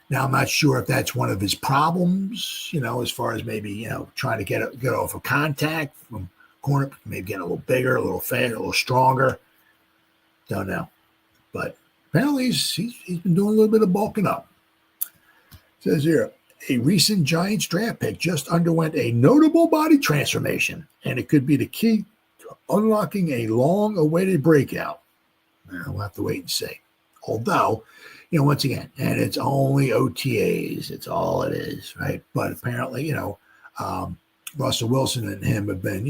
now I'm not sure if that's one of his problems, as far as maybe, trying to get off of contact from corner, maybe getting a little bigger, a little faster, a little stronger. Don't know. But apparently he's been doing a little bit of bulking up. It says here, a recent Giants draft pick just underwent a notable body transformation, and it could be the key to unlocking a long-awaited breakout. We'll have to wait and see. Although, once again, and it's only OTAs. It's all it is, right? But apparently, Russell Wilson and him have been,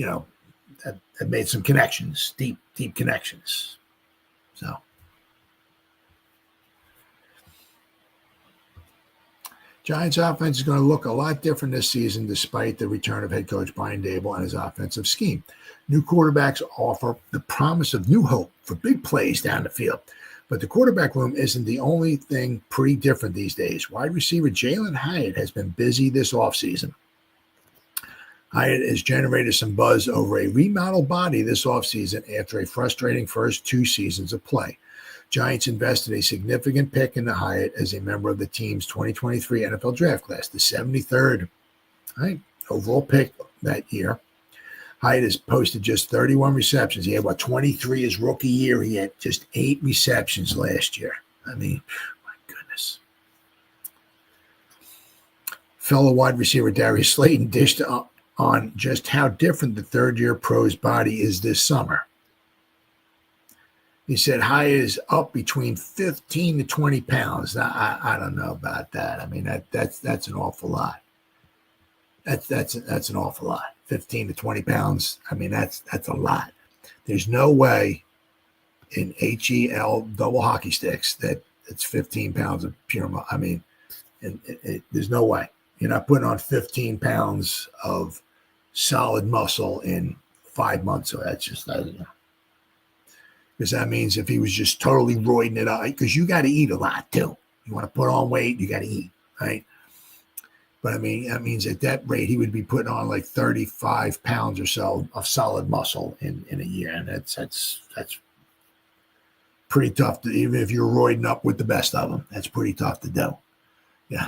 have made some connections, deep connections. So. Giants offense is going to look a lot different this season despite the return of head coach Brian Daboll and his offensive scheme. New quarterbacks offer the promise of new hope for big plays down the field. But the quarterback room isn't the only thing pretty different these days. Wide receiver Jalen Hyatt has been busy this offseason. Hyatt has generated some buzz over a remodeled body this offseason after a frustrating first 2 seasons of play. Giants invested a significant pick into Hyatt as a member of the team's 2023 NFL draft class, the 73rd overall pick that year. Hyatt has posted just 31 receptions. He had, 23 his rookie year. He had just 8 receptions last year. I mean, my goodness. Fellow wide receiver Darius Slayton dished on just how different the third-year pro's body is this summer. He said Hyatt is up between 15 to 20 pounds. I don't know about that. I mean, that's an awful lot. That's an awful lot. 15 to 20 pounds. I mean, that's a lot. There's no way in HEL double hockey sticks that it's 15 pounds of pure muscle. I mean, there's no way. You're not putting on 15 pounds of solid muscle in 5 months. So that's just, because that means if he was just totally roiding it out, because you got to eat a lot too. You want to put on weight, you got to eat, right? But I mean, that means at that rate, he would be putting on like 35 pounds or so of solid muscle in a year. And that's pretty tough to, even if you're roiding up with the best of them, that's pretty tough to do. Yeah.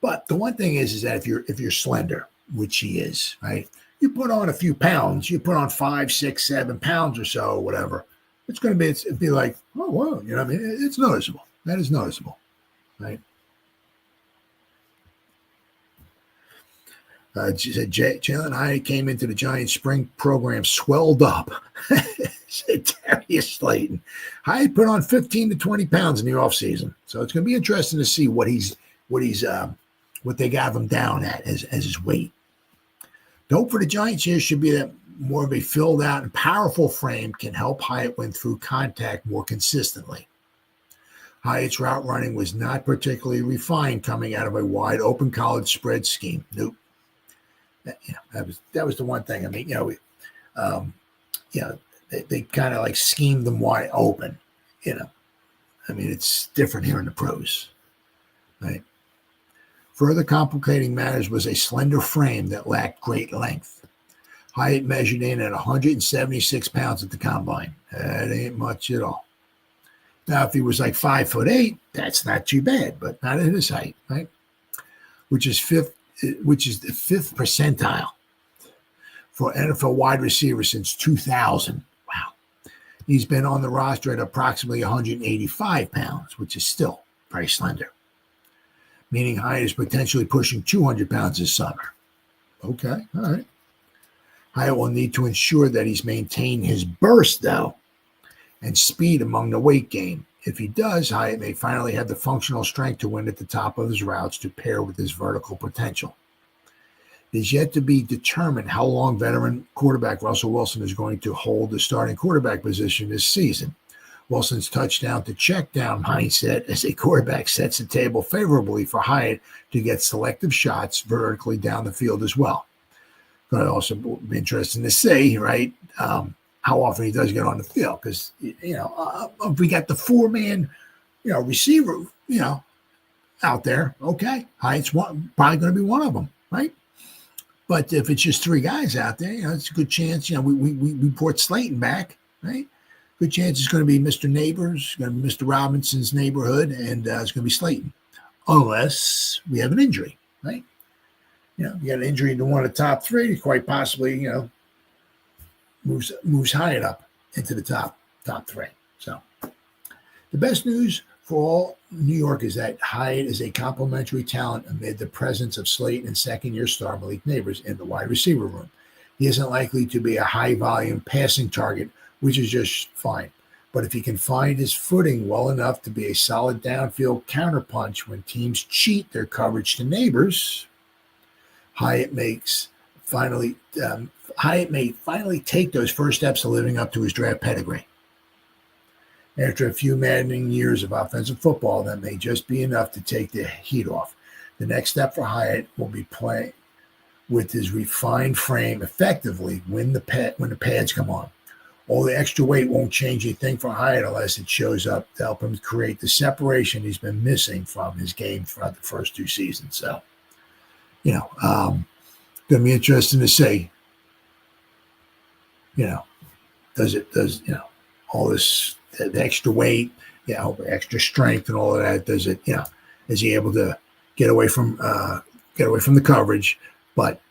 But the one thing is that if you're slender, which he is, right? You put on a few pounds, you put on 5, 6, 7 pounds or so, or whatever. It's going to be, it'd be like, oh, wow, I mean, it's noticeable. That is noticeable, right? She said Jalen Hyatt came into the Giants spring program swelled up. Said Darius Slayton. Hyatt put on 15 to 20 pounds in the offseason. So it's going to be interesting to see what they got him down at as his weight. The hope for the Giants here should be that more of a filled out and powerful frame can help Hyatt win through contact more consistently. Hyatt's route running was not particularly refined coming out of a wide open college spread scheme. Nope. That was the one thing. I mean, they kind of like schemed them wide open. I mean, it's different here in the pros, right? Further complicating matters was a slender frame that lacked great length. Hyatt measured in at 176 pounds at the combine. That ain't much at all. Now, if he was like 5'8", that's not too bad, but not at his height, right? Which is the 5th percentile for NFL wide receiver since 2000. Wow. He's been on the roster at approximately 185 pounds, which is still very slender, meaning Hyatt is potentially pushing 200 pounds this summer. Okay, all right. Hyatt will need to ensure that he's maintained his burst, though, and speed among the weight gain. If he does, Hyatt may finally have the functional strength to win at the top of his routes to pair with his vertical potential. It is yet to be determined how long veteran quarterback Russell Wilson is going to hold the starting quarterback position this season. Wilson's touchdown to check down mindset as a quarterback sets the table favorably for Hyatt to get selective shots vertically down the field as well. Going to also be interesting to see, right, how often he does get on the field, because if we got the 4-man, receiver, out there, okay, Hyatt's probably going to be one of them, right? But if it's just three guys out there, it's a good chance. We brought Slayton back, right? Good chance it's going to be Mr. Neighbors, going to be Mr. Robinson's neighborhood, and it's going to be Slayton, unless we have an injury, right? You got an injury to one of the top three, quite possibly, moves Hyatt up into the top three. So the best news for all New York is that Hyatt is a complementary talent amid the presence of Slayton and second-year star Malik Neighbors in the wide receiver room. He isn't likely to be a high-volume passing target, which is just fine. But if he can find his footing well enough to be a solid downfield counterpunch when teams cheat their coverage to Neighbors, Hyatt may finally take those first steps to living up to his draft pedigree. After a few maddening years of offensive football, that may just be enough to take the heat off. The next step for Hyatt will be playing with his refined frame effectively when the pads come on. All the extra weight won't change anything for Hyatt unless it shows up to help him create the separation he's been missing from his game throughout the first two seasons. So, going to be interesting to see, does all this, the extra weight, extra strength and all of that, does it, is he able to get away from the coverage? But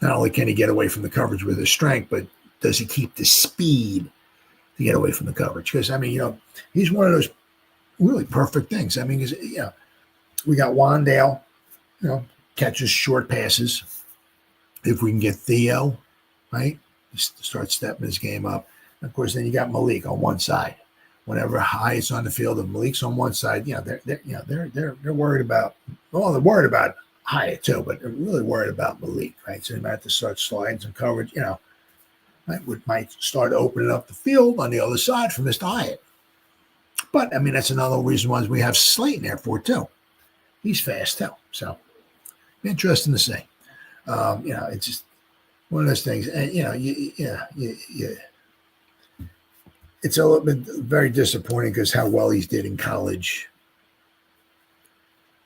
not only can he get away from the coverage with his strength, but does he keep the speed to get away from the coverage? Because, he's one of those really perfect things. We got Wandale, catches short passes. If we can get Theo, right, start stepping his game up. And of course, then you got Malik on one side. Whenever Hyatt's on the field, if Malik's on one side, they're worried about. Well, they're worried about Hyatt too, but they're really worried about Malik, right? So they might have to start sliding some coverage. Might start opening up the field on the other side for Mr. Hyatt. But that's another reason why we have Slayton there for too. He's fast too, so interesting to see. It's just one of those things. And it's a little bit very disappointing because how well he's did in college.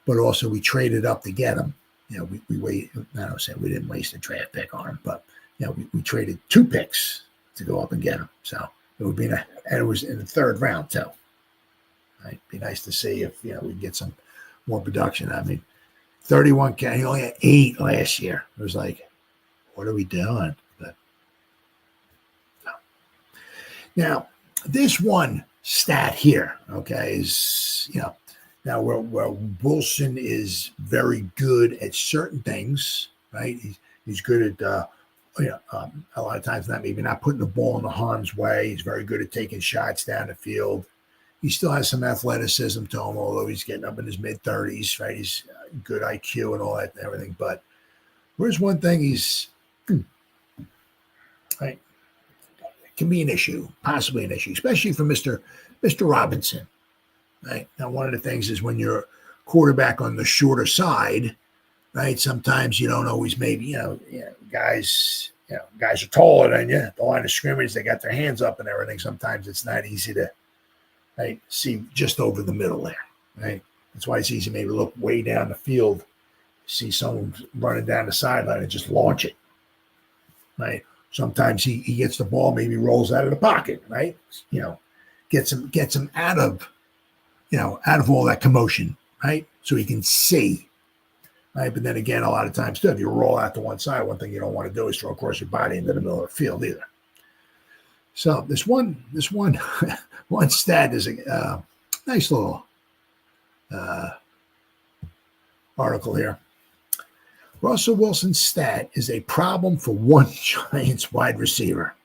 But also we traded up to get him. We didn't waste a draft pick on him, but we traded 2 picks to go up and get him. So it would be and it was in the 3rd round too. Right? Be nice to see if we can get some more production. 31 he only had 8 last year. It was like, what are we doing? But no. Now, this one stat here, okay, is now where Wilson is very good at certain things, right? He's good at a lot of times maybe not putting the ball in the harm's way. He's very good at taking shots down the field. He still has some athleticism to him, although he's getting up in his mid-30s, right? He's good IQ and all that and everything. But where's one thing he's right? Can be an issue, possibly an issue, especially for Mr. Robinson. Right? Now, one of the things is when you're quarterback on the shorter side, right? Sometimes you don't always guys are taller than you. At the line of scrimmage, they got their hands up and everything. Sometimes it's not easy to see just over the middle there, right? That's why it's easy maybe to look way down the field, see someone running down the sideline and just launch it, right? Sometimes he gets the ball, maybe rolls out of the pocket, right? Gets him out of all that commotion, right? So he can see, right? But then again, a lot of times too, if you roll out to one side, one thing you don't want to do is throw across your body into the middle of the field either. So this one stat is a nice little article here. Russell Wilson's stat is a problem for one Giants wide receiver,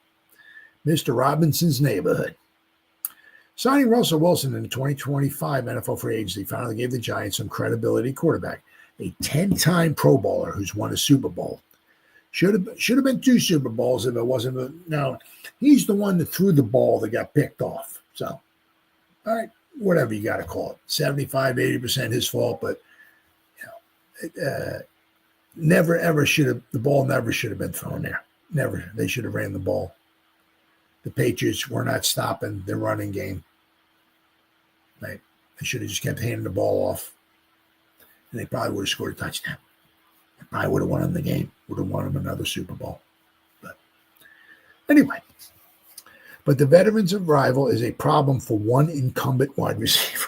Mr. Robinson's neighborhood. Signing Russell Wilson in the 2025 NFL free agency finally gave the Giants some credibility quarterback, a 10-time Pro Bowler who's won a Super Bowl. Should have been 2 Super Bowls if it wasn't. No, he's the one that threw the ball that got picked off. So, all right, whatever you got to call it, 75, 80% his fault, but never ever should have. The ball never should have been thrown there. Never. They should have ran the ball. The Patriots were not stopping their running game. Right? They should have just kept handing the ball off, and they probably would have scored a touchdown. I would have won him the game, would have won him another Super Bowl. But anyway, but the veterans arrival is a problem for one incumbent wide receiver.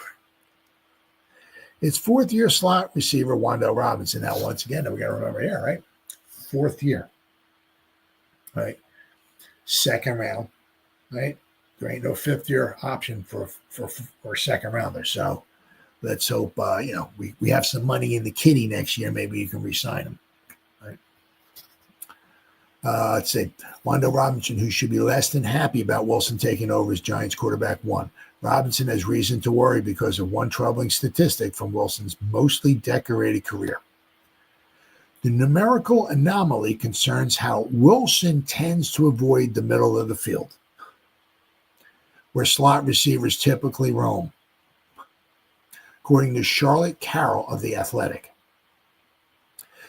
It's fourth-year slot receiver Wan'Dale Robinson. Now, once again, we got to remember here, right? Fourth year, right? Second round, right? There ain't no fifth-year option for a second rounder. So let's hope we have some money in the kitty next year. Maybe you can re-sign him. Right? Let's see. Wan'Dale Robinson, who should be less than happy about Wilson taking over as Giants quarterback one. Robinson has reason to worry because of one troubling statistic from Wilson's mostly decorated career. The numerical anomaly concerns how Wilson tends to avoid the middle of the field, where slot receivers typically roam, according to Charlotte Carroll of The Athletic.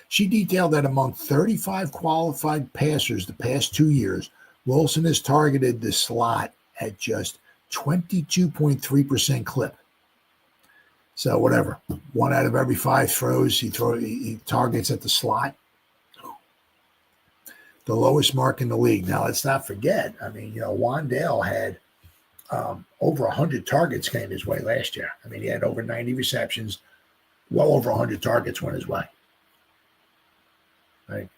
She detailed that among 35 qualified passers the past 2 years, Wilson has targeted the slot at just 22.3% clip. So whatever, 1 out of every 5 throws he targets at the slot. The lowest mark in the league. Now let's not forget. I mean, Wan'Dale had over 100 targets came his way last year. I mean, he had over 90 receptions, well over 100 targets went his way. Right.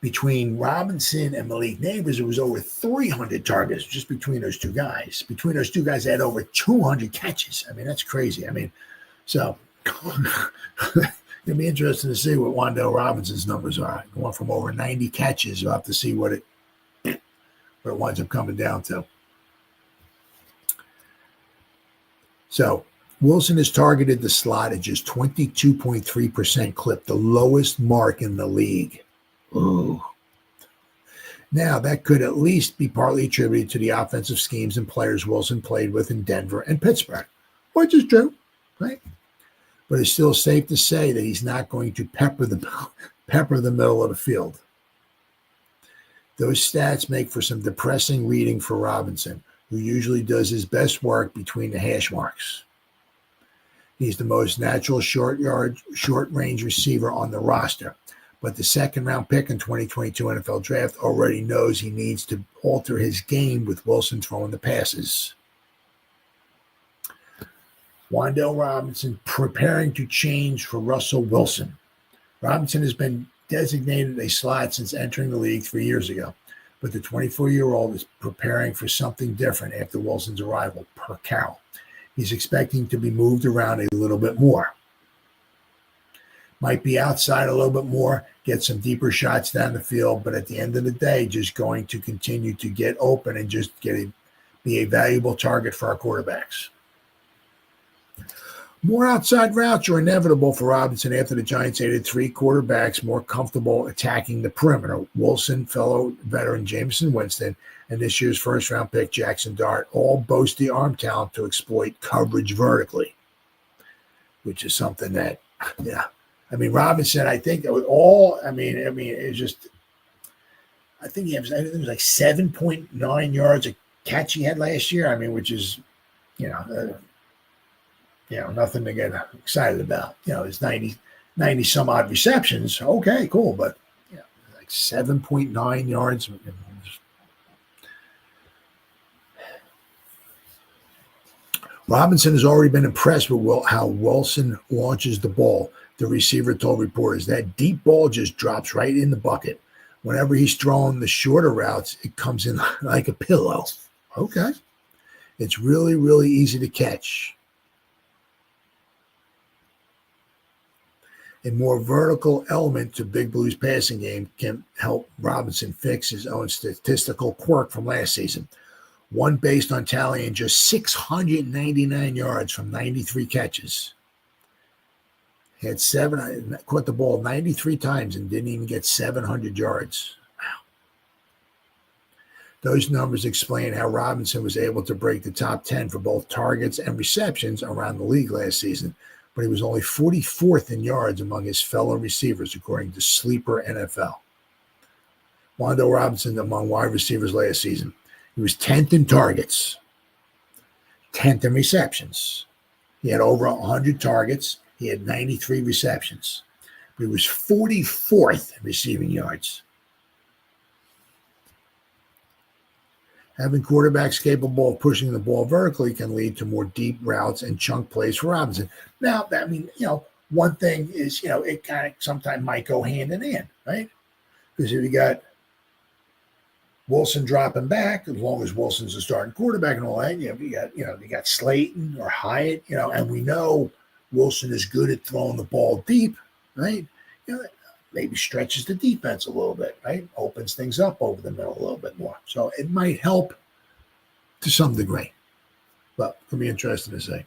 Between Robinson and Malik Neighbors, it was over 300 targets just between those two guys. Between those two guys, they had over 200 catches. I mean, that's crazy. I mean, so it'll be interesting to see what Wan'Dale Robinson's numbers are. Going from over 90 catches, you'll have to see what it winds up coming down to. So Wilson has targeted the slot at just 22.3% clip, the lowest mark in the league. Ooh. Now, that could at least be partly attributed to the offensive schemes and players Wilson played with in Denver and Pittsburgh, which is true, right? But it's still safe to say that he's not going to pepper the middle of the field. Those stats make for some depressing reading for Robinson, who usually does his best work between the hash marks. He's the most natural short-range receiver on the roster. But the second-round pick in 2022 NFL Draft already knows he needs to alter his game with Wilson throwing the passes. Wan'Dale Robinson preparing to change for Russell Wilson. Robinson has been designated a slot since entering the league 3 years ago, but the 24-year-old is preparing for something different after Wilson's arrival, per Carroll. He's expecting to be moved around a little bit more. Might be outside a little bit more, get some deeper shots down the field, but at the end of the day, just going to continue to get open and just be a valuable target for our quarterbacks. More outside routes are inevitable for Robinson after the Giants added 3 quarterbacks more comfortable attacking the perimeter. Wilson, fellow veteran Jameson Winston, and this year's first-round pick Jackson Dart all boast the arm talent to exploit coverage vertically, which is something that, yeah. I mean, Robinson, I think it was all, it's just, I think it was like 7.9 yards a catch he had last year. I mean, which is, nothing to get excited about. It's 90 some odd receptions. Okay, cool. But, like 7.9 yards. Robinson has already been impressed with how Wilson launches the ball. The receiver told reporters that deep ball just drops right in the bucket. Whenever he's throwing the shorter routes, it comes in like a pillow. Okay. It's really, really easy to catch. A more vertical element to Big Blue's passing game can help Robinson fix his own statistical quirk from last season. One based on tallying just 699 yards from 93 catches. He had caught the ball 93 times and didn't even get 700 yards. Wow. Those numbers explain how Robinson was able to break the top 10 for both targets and receptions around the league last season, but he was only 44th in yards among his fellow receivers, according to Sleeper NFL. Wan'Dale Robinson among wide receivers last season. He was 10th in targets, 10th in receptions. He had over 100 targets. He had 93 receptions. He was 44th in receiving yards. Having quarterbacks capable of pushing the ball vertically can lead to more deep routes and chunk plays for Robinson. Now, I mean, one thing is, it kind of sometimes might go hand in hand, right? Because if you got Wilson dropping back, as long as Wilson's a starting quarterback and all that, you got Slayton or Hyatt, and we know Wilson is good at throwing the ball deep, right? Maybe stretches the defense a little bit, right? Opens things up over the middle a little bit more. So it might help to some degree, but it'll be interesting to see.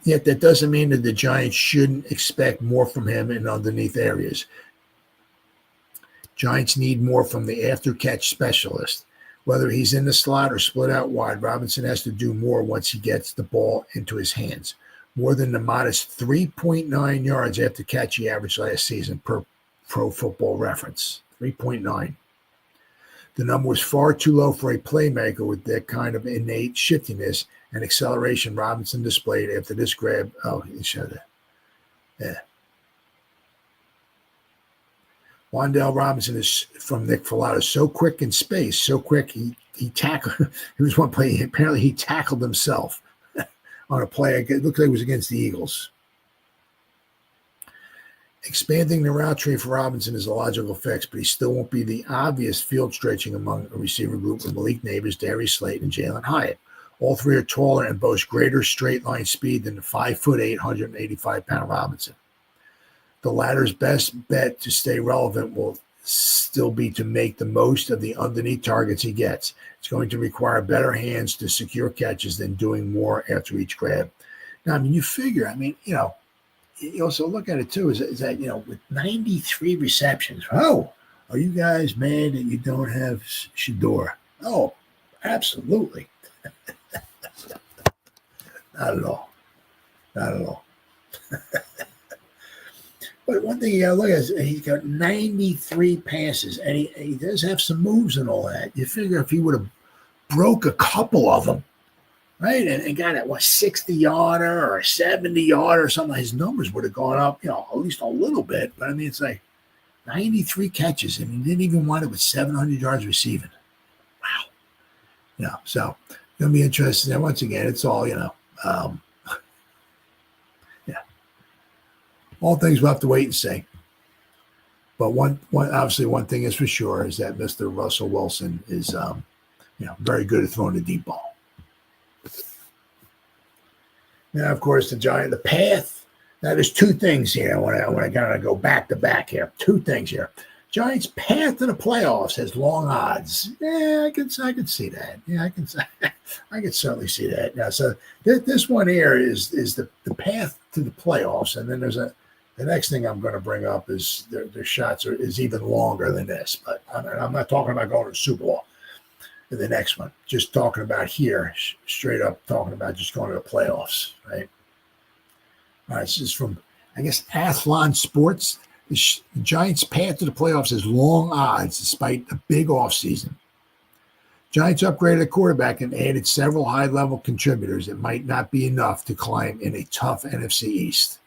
Yet that doesn't mean that the Giants shouldn't expect more from him in underneath areas. Giants need more from the after-catch specialist. Whether he's in the slot or split out wide, Robinson has to do more once he gets the ball into his hands. More than the modest 3.9 yards after catch he averaged last season per Pro Football Reference. 3.9. The number was far too low for a playmaker with that kind of innate shiftiness and acceleration Robinson displayed after this grab. Oh, he showed it. Yeah. Wan'Dale Robinson is from Nick Falato. So quick in space, so quick he tackled. He was one play. Apparently, he tackled himself on a play. It looked like it was against the Eagles. Expanding the route tree for Robinson is a logical fix, but he still won't be the obvious field stretching among a receiver group with Malik Nabers, Darius Slayton, and Jalen Hyatt. All three are taller and boast greater straight line speed than the 5'8", 185-pound Robinson. The latter's best bet to stay relevant will still be to make the most of the underneath targets he gets. It's going to require better hands to secure catches than doing more after each grab. Now, I mean, you figure, you also look at it too, is that, with 93 receptions, are you guys mad that you don't have Shedeur? Oh, absolutely. Not at all. Not at all. But one thing you look at is he's got 93 passes, and he does have some moves and all that. You figure if he would have broke a couple of them, right, and got at 60-yarder or a 70-yarder or something, his numbers would have gone up, at least a little bit. But I mean, it's like 93 catches, and he didn't even wind up with 700 yards receiving. Wow. So it's going to be interesting. And once again, it's all, all things we'll have to wait and see. But one thing is for sure is that Mr. Russell Wilson is, very good at throwing the deep ball. Now, of course, the path. Now, there's two things here. When I kind of go back to back here, two things here. Giants' path to the playoffs has long odds. Yeah, I can see that. Yeah, I can certainly see that. Now, so this one here is the path to the playoffs, and then there's the next thing I'm going to bring up is their shots is even longer than this. But I'm not talking about going to the Super Bowl. The next one, just talking about here, straight up talking about just going to the playoffs, right? All right, this is from, I guess, Athlon Sports. The Giants' path to the playoffs is long odds despite the big offseason. Giants upgraded a quarterback and added several high-level contributors. It might not be enough to climb in a tough NFC East.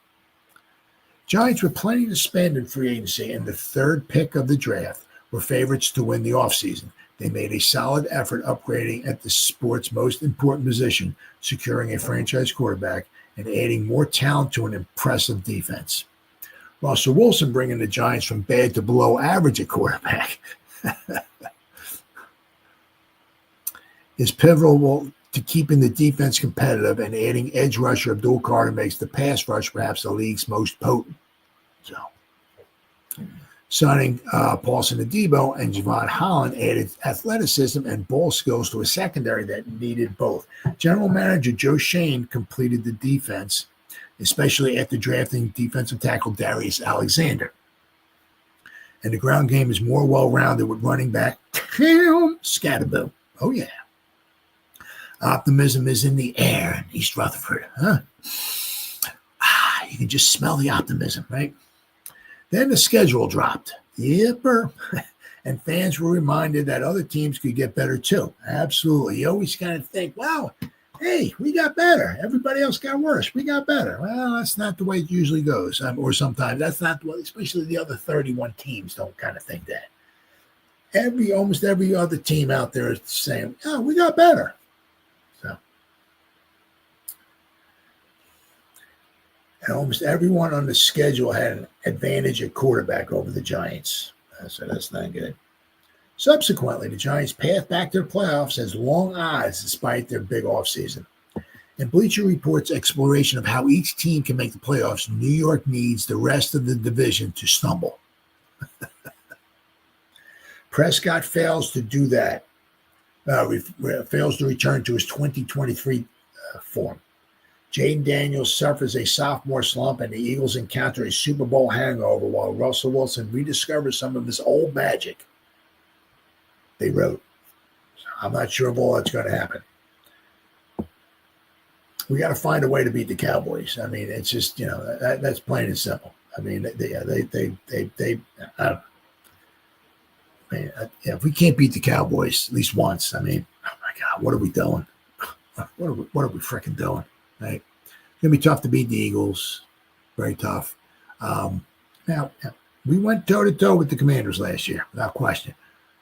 Giants, with plenty to spend in free agency and the third pick of the draft, were favorites to win the offseason. They made a solid effort upgrading at the sport's most important position, securing a franchise quarterback and adding more talent to an impressive defense. Russell Wilson bringing the Giants from bad to below average at quarterback is pivotal to keeping the defense competitive, and adding edge rusher Abdul Carter makes the pass rush perhaps the league's most potent. So, signing Paulson Adebo and Jevón Holland added athleticism and ball skills to a secondary that needed both. General Manager Joe Shane completed the defense, especially after drafting defensive tackle Darius Alexander. And the ground game is more well-rounded with running back Tim Scatterboo. Oh, yeah. Optimism is in the air in East Rutherford. Huh? You can just smell the optimism, right? Then the schedule dropped. Yipper. And fans were reminded that other teams could get better too. Absolutely. You always kind of think, wow, hey, we got better. Everybody else got worse. We got better. Well, that's not the way it usually goes. Or sometimes that's not the way, especially the other 31 teams don't kind of think that. Almost every other team out there is saying, oh, we got better. So, and almost everyone on the schedule had an advantage at quarterback over the Giants. So that's not good. Subsequently, the Giants' path back to the playoffs has long odds despite their big offseason. In Bleacher Report's exploration of how each team can make the playoffs, New York needs the rest of the division to stumble. Prescott fails to do that, fails to return to his 2023 form. Jaden Daniels suffers a sophomore slump, and the Eagles encounter a Super Bowl hangover while Russell Wilson rediscovers some of his old magic. They wrote. So I'm not sure if all that's going to happen. We got to find a way to beat the Cowboys. I mean, it's just, that's plain and simple. I mean, if we can't beat the Cowboys at least once, I mean, oh my God, what are we doing? What are we freaking doing? Right? It's going to be tough to beat the Eagles. Very tough. Now, we went toe-to-toe with the Commanders last year, without question.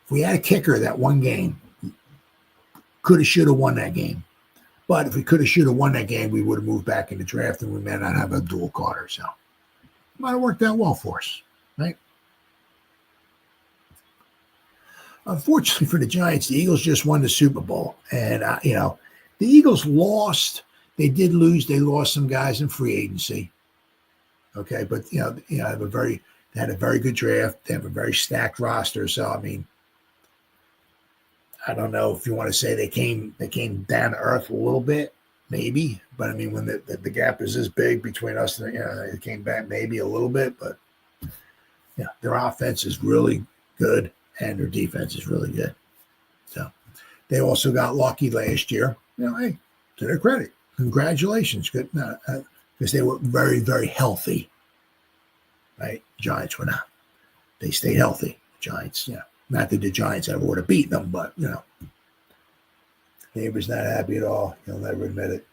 If we had a kicker that one game, could have, should have won that game. But if we could have, should have won that game, we would have moved back in the draft and we may not have a dual Carter. So it might have worked out well for us, right? Unfortunately for the Giants, the Eagles just won the Super Bowl. And, the Eagles lost. They did lose. They lost some guys in free agency. Okay, but, they had a very good draft. They have a very stacked roster. So, I mean, I don't know if you want to say they came down to earth a little bit, maybe. But I mean, when the gap is this big between us, and they came back maybe a little bit. But their offense is really good and their defense is really good. So they also got lucky last year. Hey, to their credit, congratulations, good, because they were very, very healthy. Right, Giants were not. They stayed healthy. Giants, Not that the Giants ever would have beaten them, but, Neighbor's not happy at all. He'll never admit it.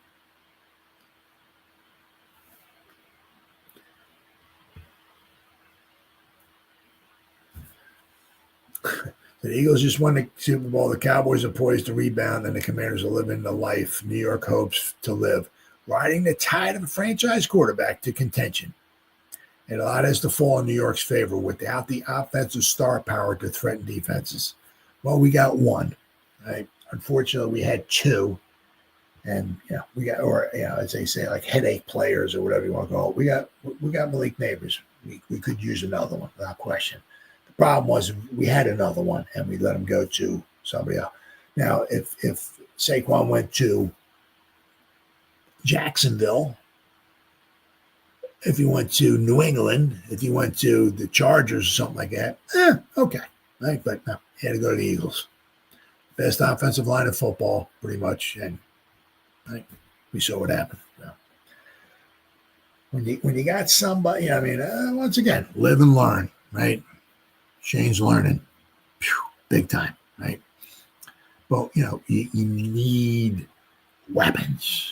The Eagles just won the Super Bowl. The Cowboys are poised to rebound, and the Commanders are living the life New York hopes to live, riding the tide of a franchise quarterback to contention. And a lot has to fall in New York's favor without the offensive star power to threaten defenses. Well, we got one. Right? Unfortunately, we had two. And we got, as they say, like headache players or whatever you want to call it. We got Malik Neighbors. We could use another one, without question. The problem was we had another one and we let him go to somebody else. Now, if Saquon went to Jacksonville, if he went to New England, if he went to the Chargers or something like that, okay. Right? But no, he had to go to the Eagles. Best offensive line in football, pretty much. And right, we saw what happened. So, when you got somebody, once again, live and learn, right? Shane's learning, big time, right? But, you need weapons,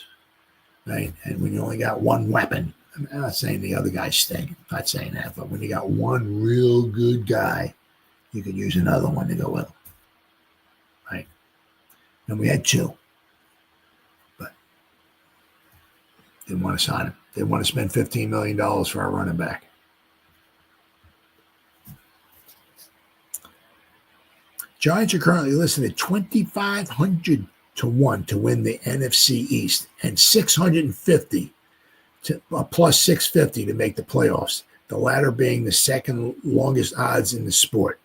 right? And when you only got one weapon, I'm not saying the other guys stink. I'm not saying that. But when you got one real good guy, you could use another one to go with him. Right? And we had two. But didn't want to sign him. Didn't want to spend $15 million for our running back. Giants are currently listed at 2,500 to 1 to win the NFC East and 650 to plus 650 to make the playoffs, the latter being the second longest odds in the sport.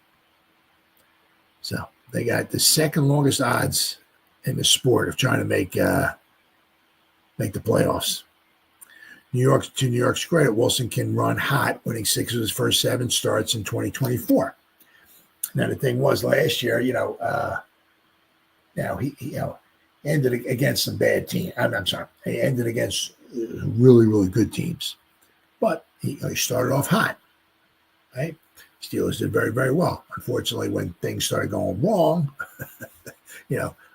So they got the second longest odds in the sport of trying to make the playoffs. New York's credit, Wilson can run hot, winning 6 of his first 7 starts in 2024. Now the thing was last year, he ended against some bad teams. I'm sorry, he ended against really, really good teams, but he started off hot, right? Steelers did very, very well. Unfortunately, when things started going wrong,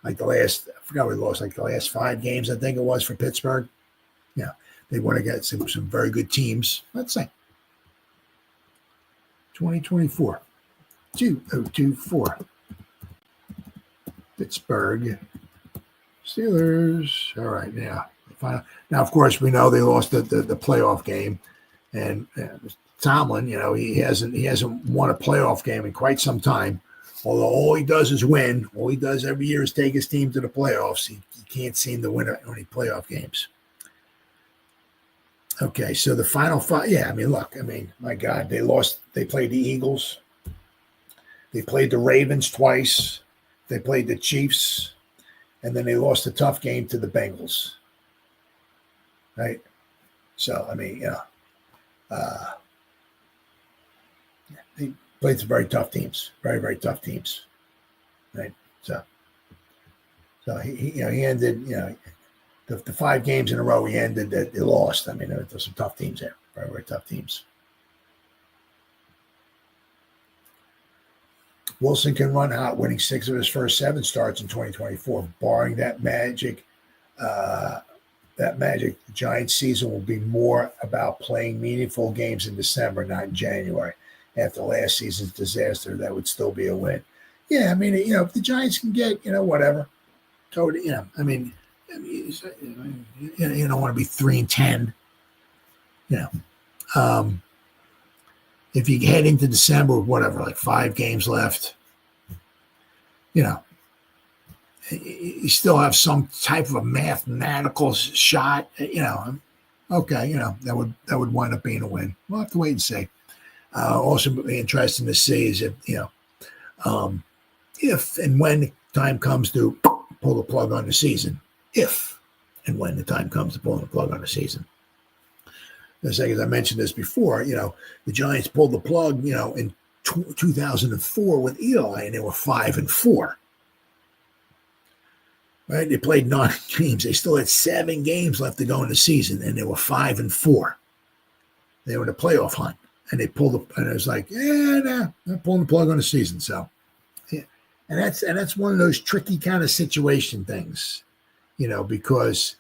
like I forgot we lost like the last 5 games, I think it was, for Pittsburgh. Yeah, they want to get some very good teams. Let's say 2024, 2024, Pittsburgh Steelers. All right, yeah. Now, of course, we know they lost the playoff game, and Tomlin, he hasn't won a playoff game in quite some time. Although all he does is win. All he does every year is take his team to the playoffs. He can't seem to win any playoff games. Okay, so the final 5. Yeah, look, my God, they lost. They played the Eagles. They played the Ravens twice. They played the Chiefs. And then they lost a tough game to the Bengals. Right? So, they played some very tough teams. Very, very tough teams. Right? So he ended, the 5 games in a row he ended that they lost. There's some tough teams there. Very, very tough teams. Wilson can run hot, winning 6 of his first 7 starts in 2024. Barring that magic, the Giants season will be more about playing meaningful games in December, not in January. After last season's disaster, that would still be a win. Yeah, if the Giants can get, whatever, totally, you don't want to be 3-10. If you head into December with whatever, like 5 games left, you still have some type of a mathematical shot, okay, that would wind up being a win. We'll have to wait and see. Also be interesting to see is if and when the time comes to pull the plug on the season, if and when the time comes to pull the plug on the season. As I mentioned this before, the Giants pulled the plug, in 2004 with Eli, and they were 5-4. Right? They played 9 games. They still had 7 games left to go in the season, and they were 5-4. They were in the playoff hunt, and they pulled and it was like, they're pulling the plug on the season. So, yeah, and that's one of those tricky kind of situation things, because.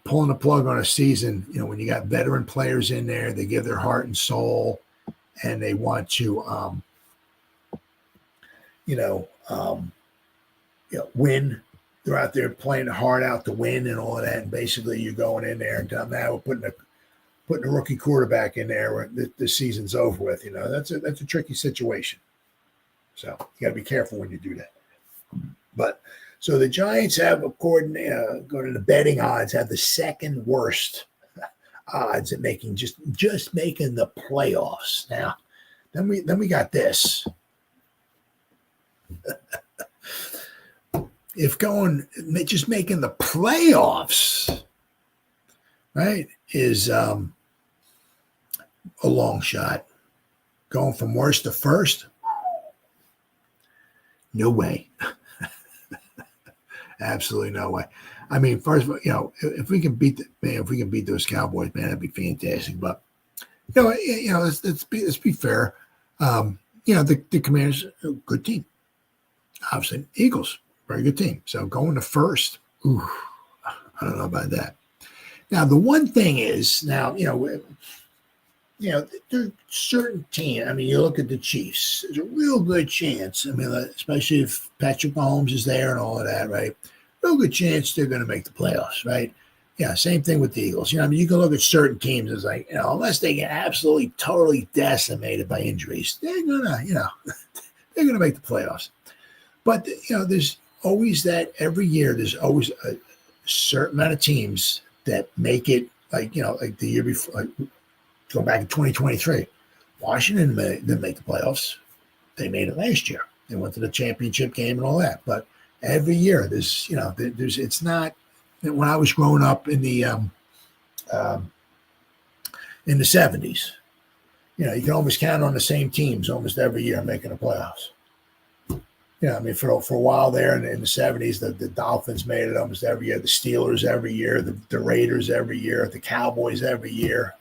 Pulling the plug on a season, when you got veteran players in there, they give their heart and soul, and they want to, win. They're out there playing hard out to win and all of that. And basically, you're going in there and now we're putting a rookie quarterback in there where the season's over with. That's a tricky situation. So you got to be careful when you do that. But. So the Giants have, according to the betting odds, have the second worst odds at making just making the playoffs. Now, then we got this. If just making the playoffs, right, is a long shot. Going from worst to first, no way. Absolutely no way. First of all, if we can beat those Cowboys, man, that'd be fantastic. But let's be fair. The Commanders, a good team. Obviously, Eagles, very good team. So going to first, I don't know about that. Now the one thing is there's certain teams. You look at the Chiefs. There's a real good chance. Especially if Patrick Mahomes is there and all of that, right? Real good chance they're going to make the playoffs, right? Yeah, same thing with the Eagles. You can look at certain teams as like, unless they get absolutely totally decimated by injuries, they're gonna make the playoffs. But there's always that every year. There's always a certain amount of teams that make it. Like the year before. Go back in 2023, Washington didn't make the playoffs. They made it last year. They went to the championship game and all that. But every year, there's it's not. When I was growing up in the 70s, you can almost count on the same teams almost every year making the playoffs. For a while there in the 70s, the Dolphins made it almost every year. The Steelers every year. The Raiders every year. The Cowboys every year.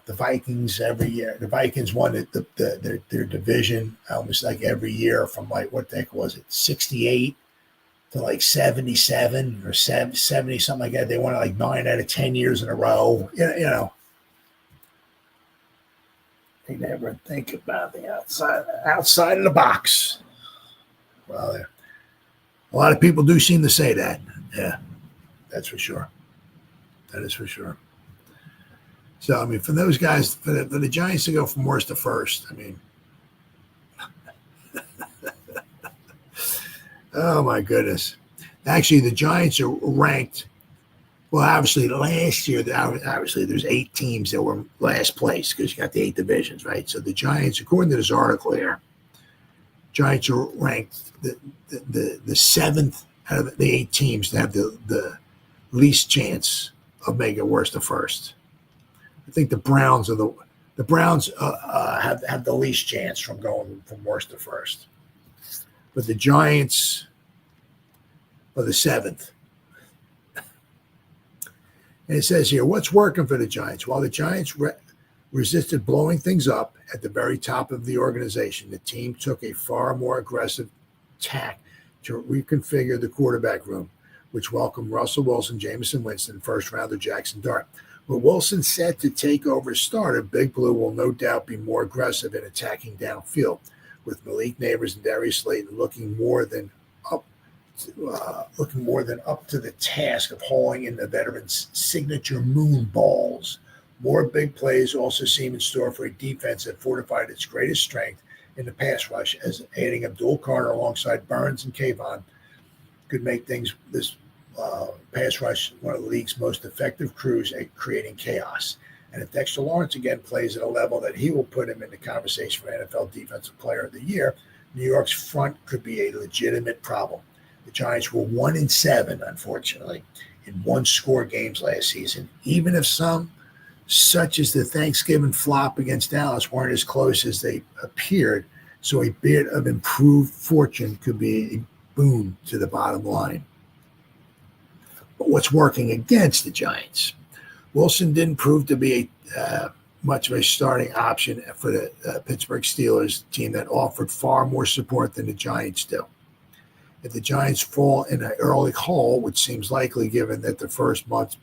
the Vikings every year. The Vikings won their division almost like every year from like, what the heck was it, 68 to like 77 or 70, something like that. They won it like 9 out of 10 years in a row. They never think about the outside of the box. Well, a lot of people do seem to say that. Yeah, that's for sure. That is for sure. So, I mean, for those guys, for the Giants to go from worst to first, I mean, oh my goodness. Actually, the Giants are ranked. Well, obviously, last year, obviously, there's 8 teams that were last place because you got the 8 divisions, right? So the Giants, according to this article here, Giants are ranked the 7th out of the 8 teams to have the least chance of making it worse to first. I think the Browns have the least chance from going from worst to first, but the Giants are the 7th. And it says here, what's working for the Giants? While the Giants resisted blowing things up at the very top of the organization, the team took a far more aggressive tack to reconfigure the quarterback room, which welcomed Russell Wilson, Jameson Winston, first-rounder Jackson Dart. With Wilson set to take over as starter, Big Blue will no doubt be more aggressive in attacking downfield, with Malik Neighbors and Darius Slayton looking more than up to the task of hauling in the veterans' signature moon balls. More big plays also seem in store for a defense that fortified its greatest strength in the pass rush, as adding Abdul Carter alongside Burns and Kayvon could make this pass rush one of the league's most effective crews at creating chaos. And if Dexter Lawrence again plays at a level that he will put him in the conversation for NFL Defensive Player of the Year, New York's front could be a legitimate problem. The Giants were 1-7, unfortunately, in one-score games last season, even if some, such as the Thanksgiving flop against Dallas, weren't as close as they appeared. So a bit of improved fortune could be a boon to the bottom line. But what's working against the Giants? Wilson didn't prove to be much of a starting option for the Pittsburgh Steelers, team that offered far more support than the Giants do. If the Giants fall in an early hole, which seems likely given that the first month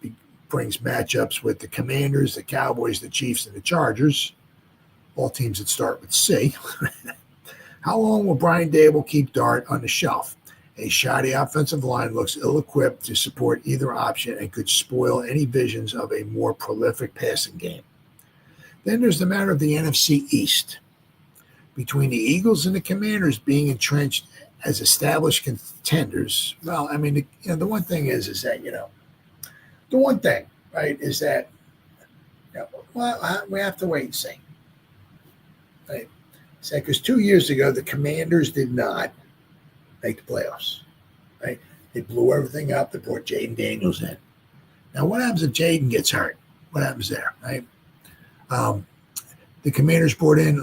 brings matchups with the Commanders, the Cowboys, the Chiefs, and the Chargers, all teams that start with C, how long will Brian Daboll keep Dart on the shelf? A shoddy offensive line looks ill-equipped to support either option and could spoil any visions of a more prolific passing game. Then there's the matter of the NFC East. Between the Eagles and the Commanders being entrenched as established contenders, well, I mean, the one thing is that, the one thing, right, is that, well, we have to wait and see. Right? Because 2 years ago, the Commanders did not make the playoffs, right? They blew everything up. They brought Jaden Daniels in. Now, what happens if Jaden gets hurt? What happens there, right? The Commanders brought in,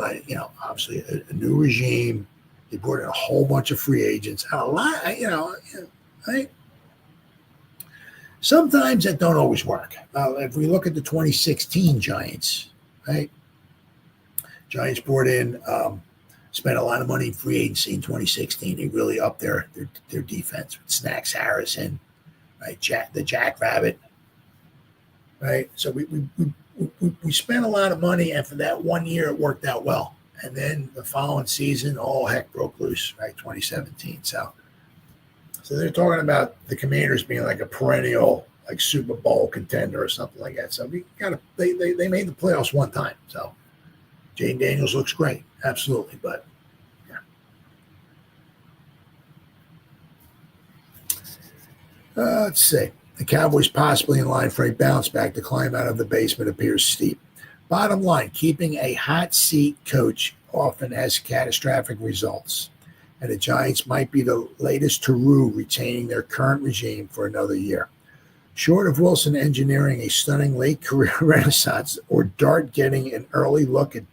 obviously a new regime. They brought in a whole bunch of free agents. A lot, right? Sometimes that don't always work. If we look at the 2016 Giants, right? Giants brought in, spent a lot of money in free agency in 2016. They really upped their defense with Snacks Harrison, right? The Jackrabbit, right? So we spent a lot of money, and for that 1 year, it worked out well. And then the following season, all heck broke loose, right? 2017. So they're talking about the Commanders being like a perennial, like Super Bowl contender or something like that. So they made the playoffs one time. So Jaden Daniels looks great, absolutely. But yeah. Let's see. The Cowboys possibly in line for a bounce back. The climb out of the basement appears steep. Bottom line, keeping a hot seat coach often has catastrophic results, and the Giants might be the latest Taru retaining their current regime for another year. Short of Wilson engineering a stunning late career renaissance or Dart getting an early look at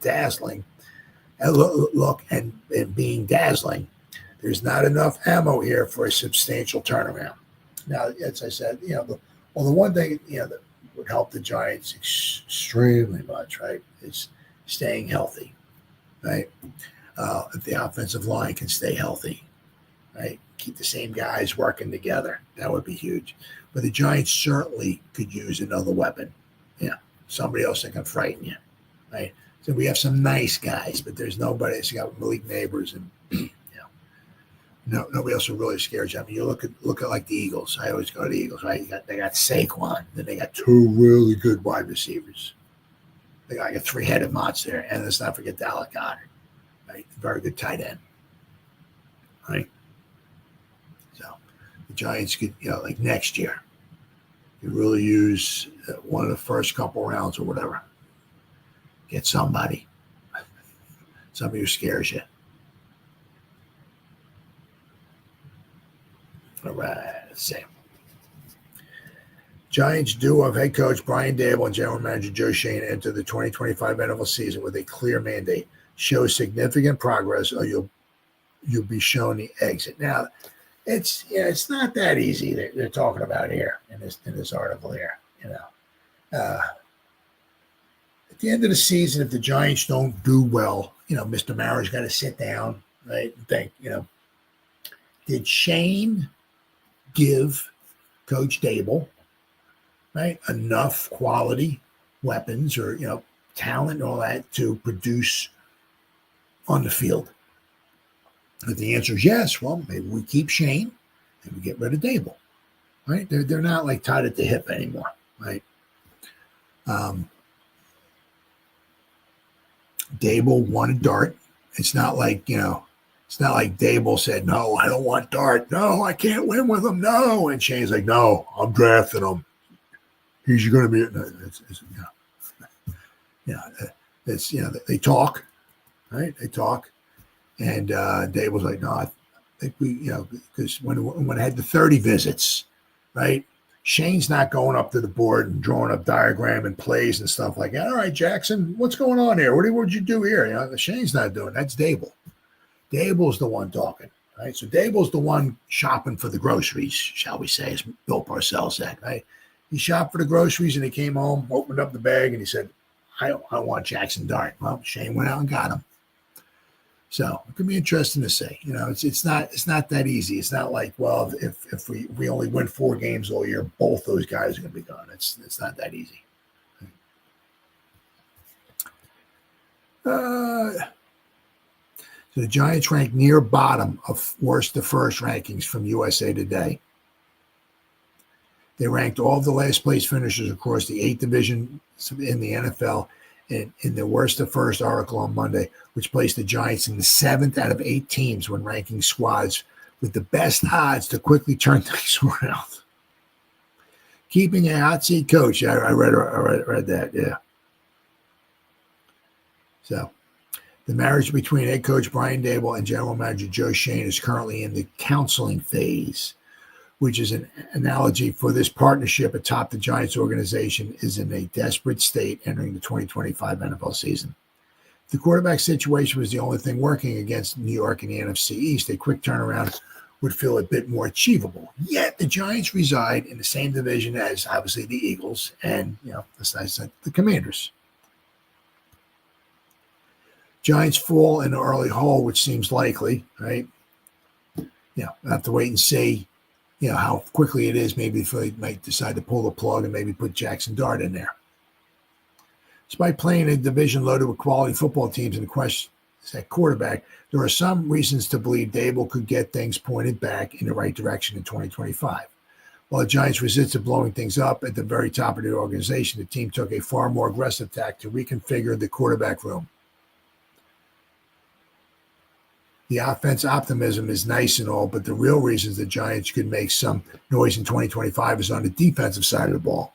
and being dazzling, there's not enough ammo here for a substantial turnaround. Now, as I said, the one thing, would help the Giants extremely much, right? Is staying healthy, right? If the offensive line can stay healthy, right? Keep the same guys working together. That would be huge. But the Giants certainly could use another weapon. Yeah, somebody else that can frighten you, right? So we have some nice guys, but there's nobody. It's got Malik Neighbors and nobody else who really scares you. I mean, you look at like the Eagles. I always go to the Eagles, right? They got Saquon, then they got two really good wide receivers. They got like a three-headed monster, and let's not forget Dallas Goedert, right? Very good tight end, right? So the Giants could, like next year, could really use one of the first couple rounds or whatever. Get somebody who scares you. All right, let's see. Giants duo of head coach Brian Daboll and general manager Joe Shane enter the 2025 NFL season with a clear mandate: show significant progress, or you'll be shown the exit. Now, it's not that easy that they're talking about here in this article here. At the end of the season, if the Giants don't do well, Mr. Mara's got to sit down, right, and think, did Shane give Coach Daboll, right, enough quality weapons or, talent and all that to produce on the field? If the answer is yes, well, maybe we keep Shane and we get rid of Daboll, right? They're not like tied at the hip anymore, right? Daboll wanted Dart. It's not like, it's not like Daboll said, no, I don't want Dart. No, I can't win with him. No. And Shane's like, no, I'm drafting him. He's going to be, they talk, right? They talk. And Daboll's like, no, I think we, because when I had the 30 visits, right? Shane's not going up to the board and drawing up diagram and plays and stuff like that. All right, Jackson, what's going on here? What did you do here? Shane's not doing. That's Daboll. Daboll's the one talking, right? So Daboll's the one shopping for the groceries, shall we say, as Bill Parcells said, right? He shopped for the groceries and he came home, opened up the bag, and he said, I want Jackson Dart. Well, Shane went out and got him. So it could be interesting to see. It's not that easy. It's not like, well, if we only win 4 games all year, both those guys are going to be gone. It's not that easy. So the Giants rank near bottom of worst to first rankings from USA Today. They ranked all of the last place finishers across the 8 divisions in the NFL in the worst to first article on Monday, which placed the Giants in the 7th out of 8 teams when ranking squads with the best odds to quickly turn things around. Keeping a hot seat coach. I read that, yeah. So the marriage between head coach Brian Daboll and general manager Joe Shane is currently in the counseling phase, which is an analogy for this partnership atop the Giants organization is in a desperate state entering the 2025 NFL season. If the quarterback situation was the only thing working against New York in the NFC East, a quick turnaround would feel a bit more achievable. Yet the Giants reside in the same division as obviously the Eagles and, the Commanders. Giants fall in the early hole, which seems likely, right? We'll have to wait and see, how quickly it is. Maybe if they might decide to pull the plug and maybe put Jackson Dart in there. Despite playing a division loaded with quality football teams in the question at quarterback, there are some reasons to believe Daboll could get things pointed back in the right direction in 2025. While the Giants resisted blowing things up at the very top of the organization, the team took a far more aggressive tack to reconfigure the quarterback room. The offense optimism is nice and all, but the real reasons the Giants could make some noise in 2025 is on the defensive side of the ball.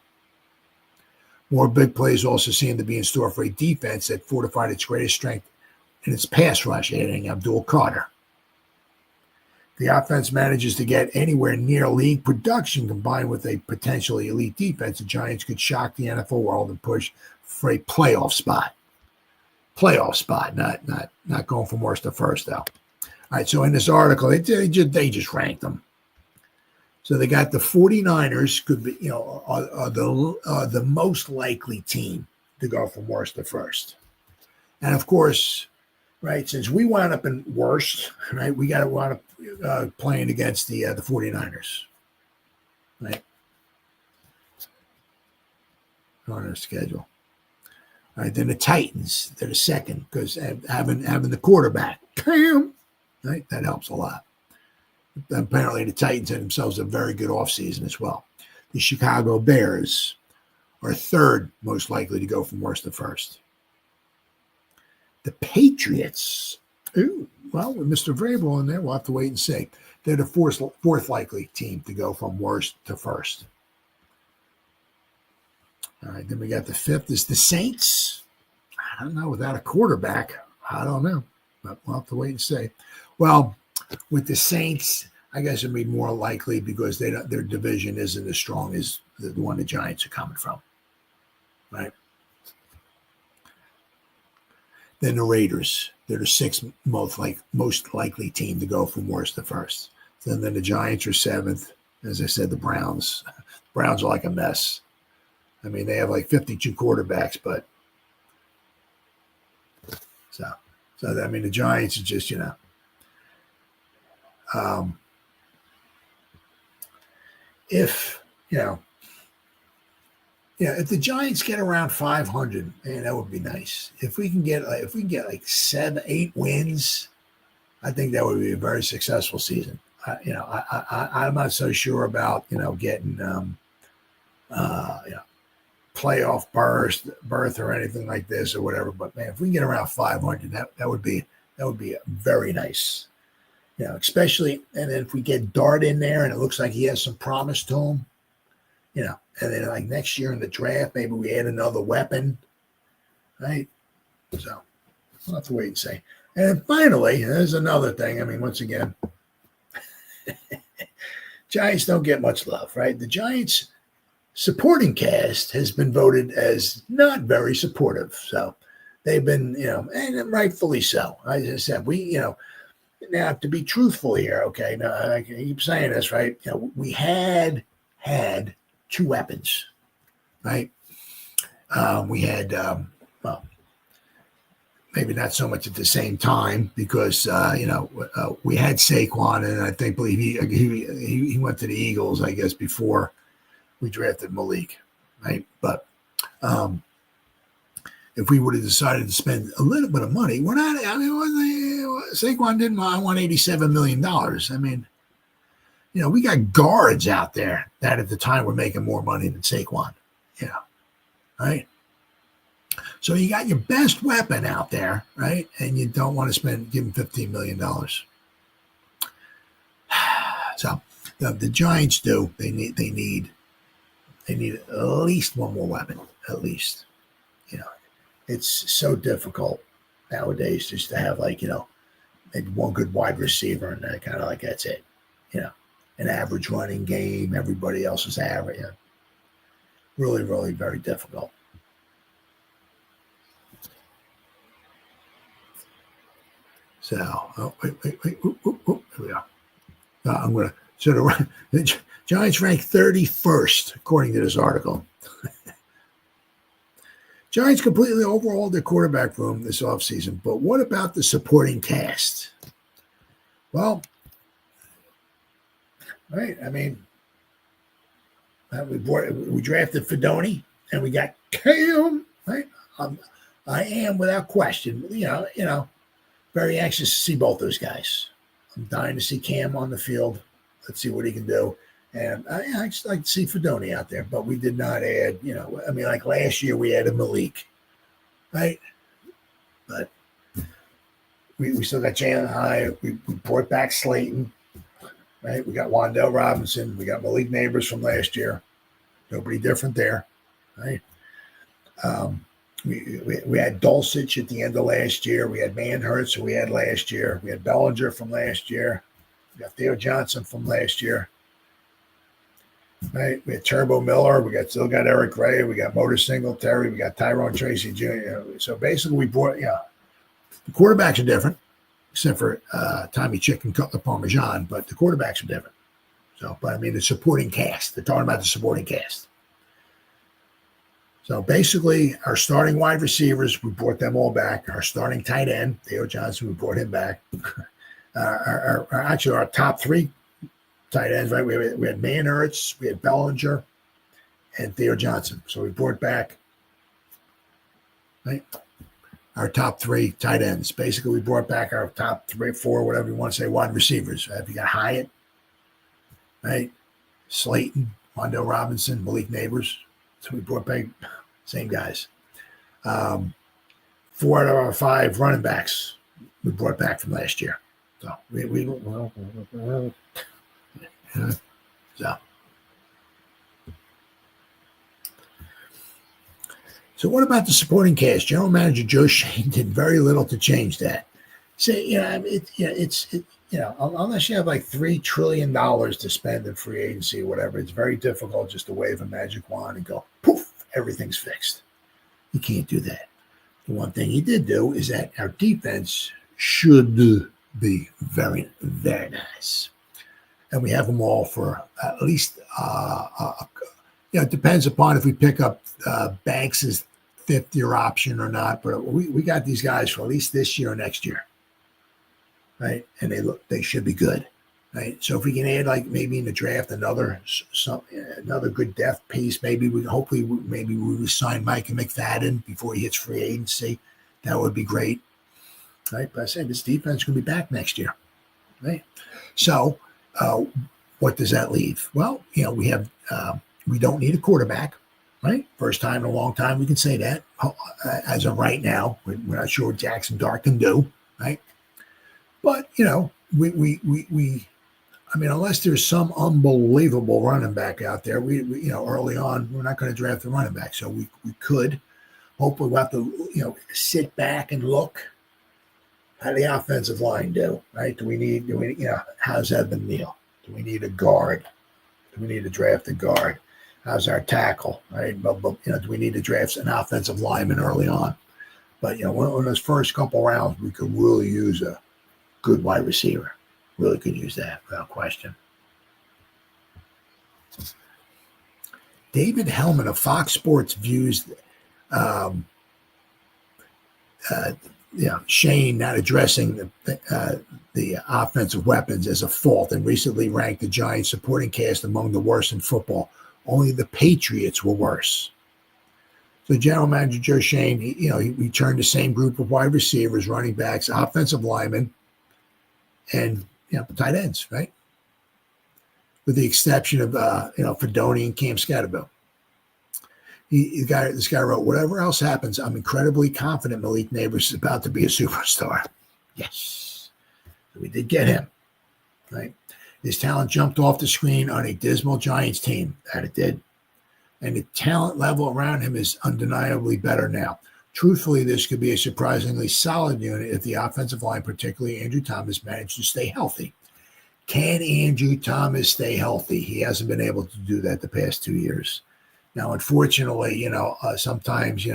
More big plays also seem to be in store for a defense that fortified its greatest strength in its pass rush, adding Abdul Carter. If the offense manages to get anywhere near league production combined with a potentially elite defense, the Giants could shock the NFL world and push for a playoff spot. Playoff spot, not going from worst to first, though. All right, so in this article, they just ranked them. So they got the 49ers could be, are the most likely team to go from worst to first. And of course, right, since we wound up in worst, right, we got to wind up playing against the 49ers, right, on our schedule. All right, then the Titans, they're the second because having the quarterback, right, that helps a lot. Apparently, the Titans had themselves a very good offseason as well. The Chicago Bears are third most likely to go from worst to first. The Patriots, well, with Mr. Vrabel in there, we'll have to wait and see. They're the fourth likely team to go from worst to first. All right, then we got the fifth is the Saints. I don't know, without a quarterback, I don't know, but we'll have to wait and see. Well, with the Saints, I guess it'd be more likely because their division isn't as strong as the one the Giants are coming from, right? Then the Raiders, they're the sixth most likely team to go from worst to first. Then the Giants are seventh. As I said, the Browns are like a mess. I mean, they have like 52 quarterbacks, but so I mean, the Giants are just, if the Giants get around 500, man, that would be nice. If we can get like 7-8 wins, I think that would be a very successful season. I'm not so sure about getting playoff berth or anything like this or whatever. But man, if we can get around 500, that would be very nice. Especially, and then if we get Dart in there and it looks like he has some promise to him, and then like next year in the draft, maybe we add another weapon, right? So we'll have to wait and see. And finally, there's another thing. I mean, once again, Giants don't get much love, right? The Giants supporting cast has been voted as not very supportive. So they've been, and rightfully so. As I said, now to be truthful here, okay, now I keep saying this, right? We had two weapons, right? We had, well, maybe not so much at the same time because, we had Saquon, and I believe he went to the Eagles, I guess, before we drafted Malik, right? But if we would have decided to spend a little bit of money, we're not, Saquon didn't want $87 million. I mean, we got guards out there that at the time were making more money than Saquon, right? So you got your best weapon out there, right? And you don't want to give him $15 million. So the Giants do. They need at least one more weapon, at least. It's so difficult nowadays just to have maybe one good wide receiver and kind of like that's it. An average running game, everybody else is average. Really, really very difficult. So, wait. Here we are. I'm going to the Giants rank 31st, according to this article. Giants completely overhauled their quarterback room this offseason, but what about the supporting cast? Well, right, I mean, we drafted Fedoni, and we got Cam, right? I am, without question, very anxious to see both those guys. I'm dying to see Cam on the field. Let's see what he can do. And I just like to see Fedoni out there, but we did not add, like last year we added Malik, right? But we still got Jalen Hyatt. We brought back Slayton, right? We got Wan'Dale Robinson. We got Malik Neighbors from last year. Nobody different there, right? We had Dulcich at the end of last year. We had Manhurst, who we had last year. We had Bellinger from last year. We got Theo Johnson from last year. Right, we had Turbo Miller. We still got Eric Ray. We got Motor Singletary. We got Tyrone Tracy Jr. So basically, we brought the quarterbacks are different, except for Tommy Chicken Cutler Parmesan, but the quarterbacks are different. So, but I mean, the supporting cast. They're talking about the supporting cast. So basically, our starting wide receivers, we brought them all back. Our starting tight end, Theo Johnson, we brought him back. Our top three tight ends, right? We had Manhurts, we had Bellinger, and Theo Johnson. So we brought back, right, our top three tight ends. Basically, we brought back our top 3, 4, whatever you want to say, wide receivers. Right? You got Hyatt, right? Slayton, Wando Robinson, Malik Neighbors. So we brought back same guys. 4 out of our 5 running backs we brought back from last year. So So what about the supporting cast? General Manager Joe Shane did very little to change that. Say, unless you have like $3 trillion to spend in free agency or whatever, it's very difficult just to wave a magic wand and go, poof, everything's fixed. You can't do that. The one thing he did do is that our defense should be very, very nice. And we have them all for at least, it depends upon if we pick up Banks' 5th-year option or not, but we got these guys for at least this year or next year. Right, and they should be good, right? So if we can add like maybe in the draft another good depth piece, maybe we sign Micah McFadden before he hits free agency. That would be great, right? But I said this defense is going to be back next year, right? So what does that leave? Well, we have we don't need a quarterback, right? First time in a long time we can say that. As of right now, we're not sure what Jackson Dart can do, right? But, unless there's some unbelievable running back out there, we early on, we're not going to draft the running back. So we could, hopefully we'll have to, sit back and look how the offensive line do, right? Do we need, how's Evan Neal? Do we need a guard? Do we need to draft a guard? How's our tackle, right? But do we need to draft an offensive lineman early on? But, in those first couple rounds, we could really use a good wide receiver. Really could use that without question. David Hellman of Fox Sports views Shane not addressing the offensive weapons as a fault and recently ranked the Giants supporting cast among the worst in football. Only the Patriots were worse. So General Manager Joe Shane, he turned the same group of wide receivers, running backs, offensive linemen, and tight ends, right? With the exception of Fedoni and Cam Scatterbill. This guy wrote, whatever else happens, I'm incredibly confident Malik Neighbors is about to be a superstar. Yes. So we did get him, right? His talent jumped off the screen on a dismal Giants team. That it did. And the talent level around him is undeniably better now. Truthfully, this could be a surprisingly solid unit if the offensive line, particularly Andrew Thomas, managed to stay healthy. Can Andrew Thomas stay healthy? He hasn't been able to do that the past 2 years. Now, unfortunately, sometimes, he's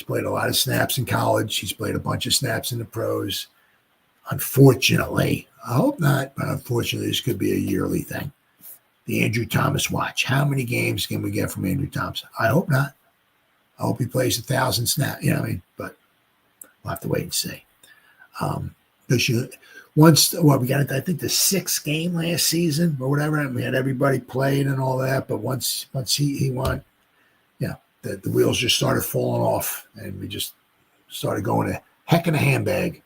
played a lot of snaps in college. He's played a bunch of snaps in the pros. Unfortunately, I hope not, but unfortunately, this could be a yearly thing. The Andrew Thomas watch. How many games can we get from Andrew Thomas? I hope not. I hope he plays 1,000 snaps. But we'll have to wait and see. We got, I think, the 6th game last season or whatever, and we had everybody played and all that. But once he won, the wheels just started falling off, and we just started going a heck in a handbag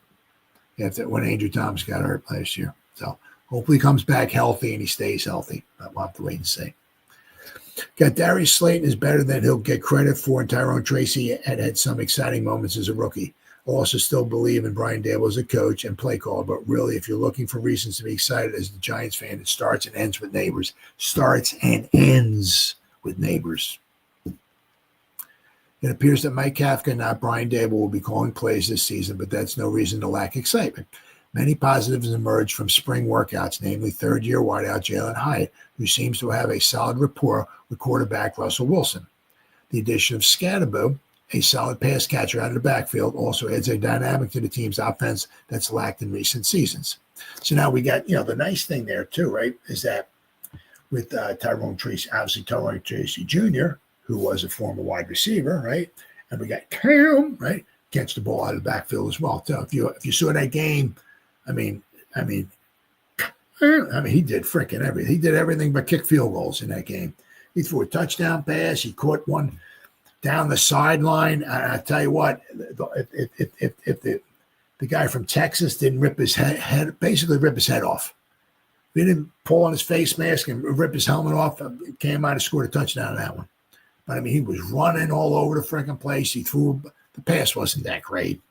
when Andrew Thomas got hurt last year. So hopefully he comes back healthy and he stays healthy. But we'll have to wait and see. Got Darius Slayton is better than he'll get credit for, and Tyrone Tracy had some exciting moments as a rookie. I also still believe in Brian Daboll as a coach and play caller, but really, if you're looking for reasons to be excited as a Giants fan, it starts and ends with Neighbors. Starts and ends with Neighbors. It appears that Mike Kafka, not Brian Daboll, will be calling plays this season, but that's no reason to lack excitement. Many positives emerged from spring workouts, namely third-year wideout Jalen Hyatt, who seems to have a solid rapport with quarterback Russell Wilson. The addition of Scatterbo a solid pass catcher out of the backfield also adds a dynamic to the team's offense that's lacked in recent seasons. So now we got, the nice thing there too, right, is that with Tyrone Tracy, obviously Tyrone Tracy Jr., who was a former wide receiver, right, and we got Cam, right, catch the ball out of the backfield as well. So if you saw that game, I mean, he did freaking everything. He did everything but kick field goals in that game. He threw a touchdown pass. He caught one down the sideline. I tell you what, if the guy from Texas didn't rip his head, basically rip his head off. If he didn't pull on his face mask and rip his helmet off, Cam might have scored a touchdown on that one. But, I mean, he was running all over the freaking place. He threw – the pass wasn't that great.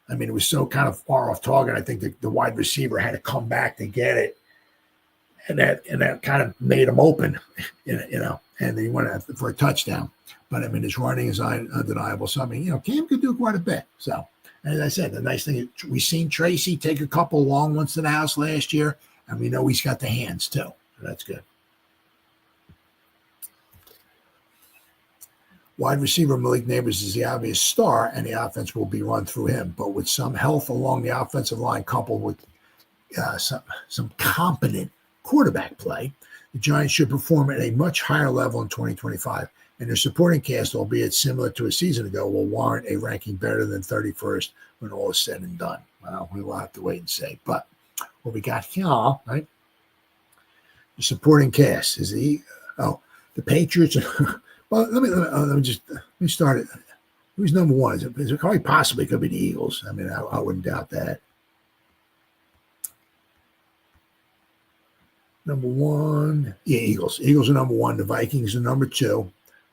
I mean, it was so kind of far off target. I think the wide receiver had to come back to get it. And that kind of made him open, and he went for a touchdown. But, I mean, his running is undeniable. So, I mean, Cam could do quite a bit. So, as I said, the nice thing is we've seen Tracy take a couple long ones to the house last year, and we know he's got the hands too. So that's good. Wide receiver Malik Neighbors is the obvious star, and the offense will be run through him. But with some health along the offensive line coupled with some competent quarterback play, the Giants should perform at a much higher level in 2025, and their supporting cast, albeit similar to a season ago, will warrant a ranking better than 31st when all is said and done. Well, we will have to wait and see. But what we got here, right? The supporting cast is the Patriots. Well, let me start it. Who's number one? Is it quite possibly could be the Eagles? I mean, I wouldn't doubt that. Number one, Eagles. Eagles are number one. The Vikings are number two.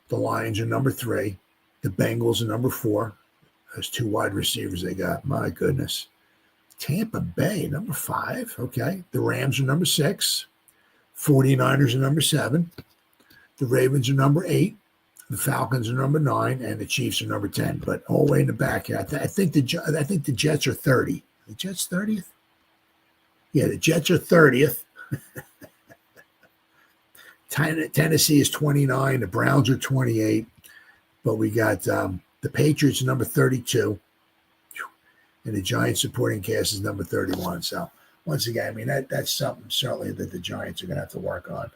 The Lions are number three. The Bengals are number four. Those two wide receivers they got. My goodness. Tampa Bay, number five. Okay. The Rams are number six. 49ers are number seven. The Ravens are number eight. The Falcons are number 9, and the Chiefs are number 10. But all the way in the back here, I think the Jets are 30. The Jets 30th? Yeah, the Jets are 30th. Tennessee is 29. The Browns are 28. But we got the Patriots number 32. And the Giants supporting cast is number 31. So once again, I mean, that's something certainly that the Giants are going to have to work on.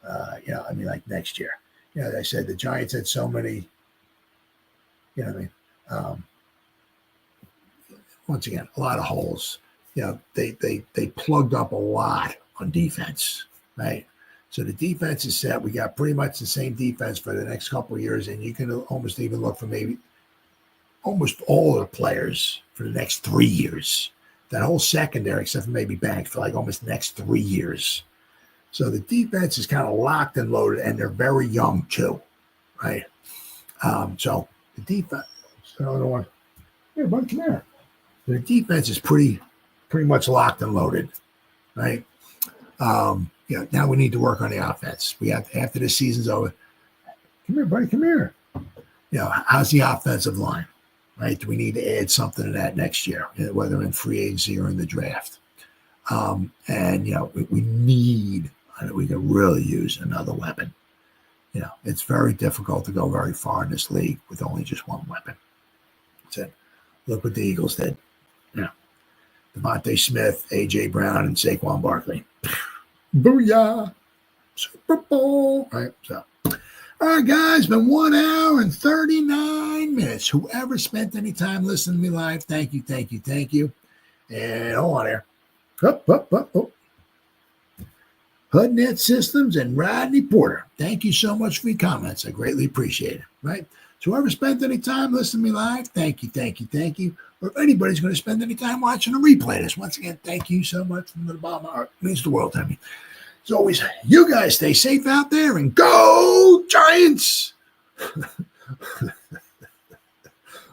Like next year. As I said, the Giants had so many, once again, a lot of holes. They plugged up a lot on defense, right? So the defense is set. We got pretty much the same defense for the next couple of years, and you can almost even look for maybe almost all of the players for the next 3 years. That whole secondary, except for maybe Banks, for like almost the next 3 years. So the defense is kind of locked and loaded, and they're very young too, right? So the defense, another one. Hey, buddy, come here. The defense is pretty much locked and loaded, right? Now we need to work on the offense. We have after this season's over. Come here, buddy. Come here. How's the offensive line, right? Do we need to add something to that next year, whether in free agency or in the draft? We need. We can really use another weapon. It's very difficult to go very far in this league with only just one weapon. That's it. Look what the Eagles did. Devontae Smith, A.J. Brown, and Saquon Barkley. Booyah! Super Bowl. Right. So, all right, guys, been 1 hour and 39 minutes. Whoever spent any time listening to me live, thank you, thank you, thank you. And hold on there. Up. HUDNet Systems and Rodney Porter. Thank you so much for your comments. I greatly appreciate it. Right? So whoever spent any time listening to me live, thank you, thank you, thank you. Or if anybody's going to spend any time watching a replay this, once again, thank you so much from the bottom of my heart. It means the world to me. As always, you guys stay safe out there and go Giants!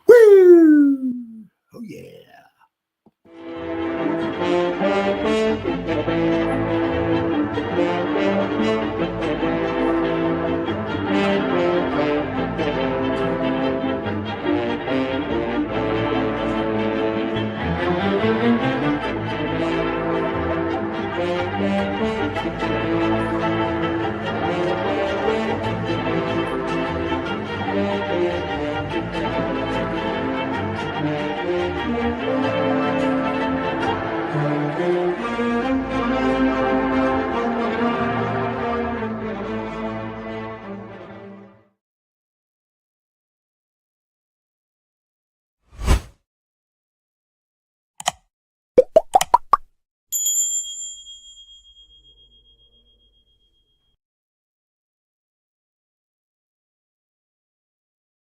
Woo! Oh, yeah.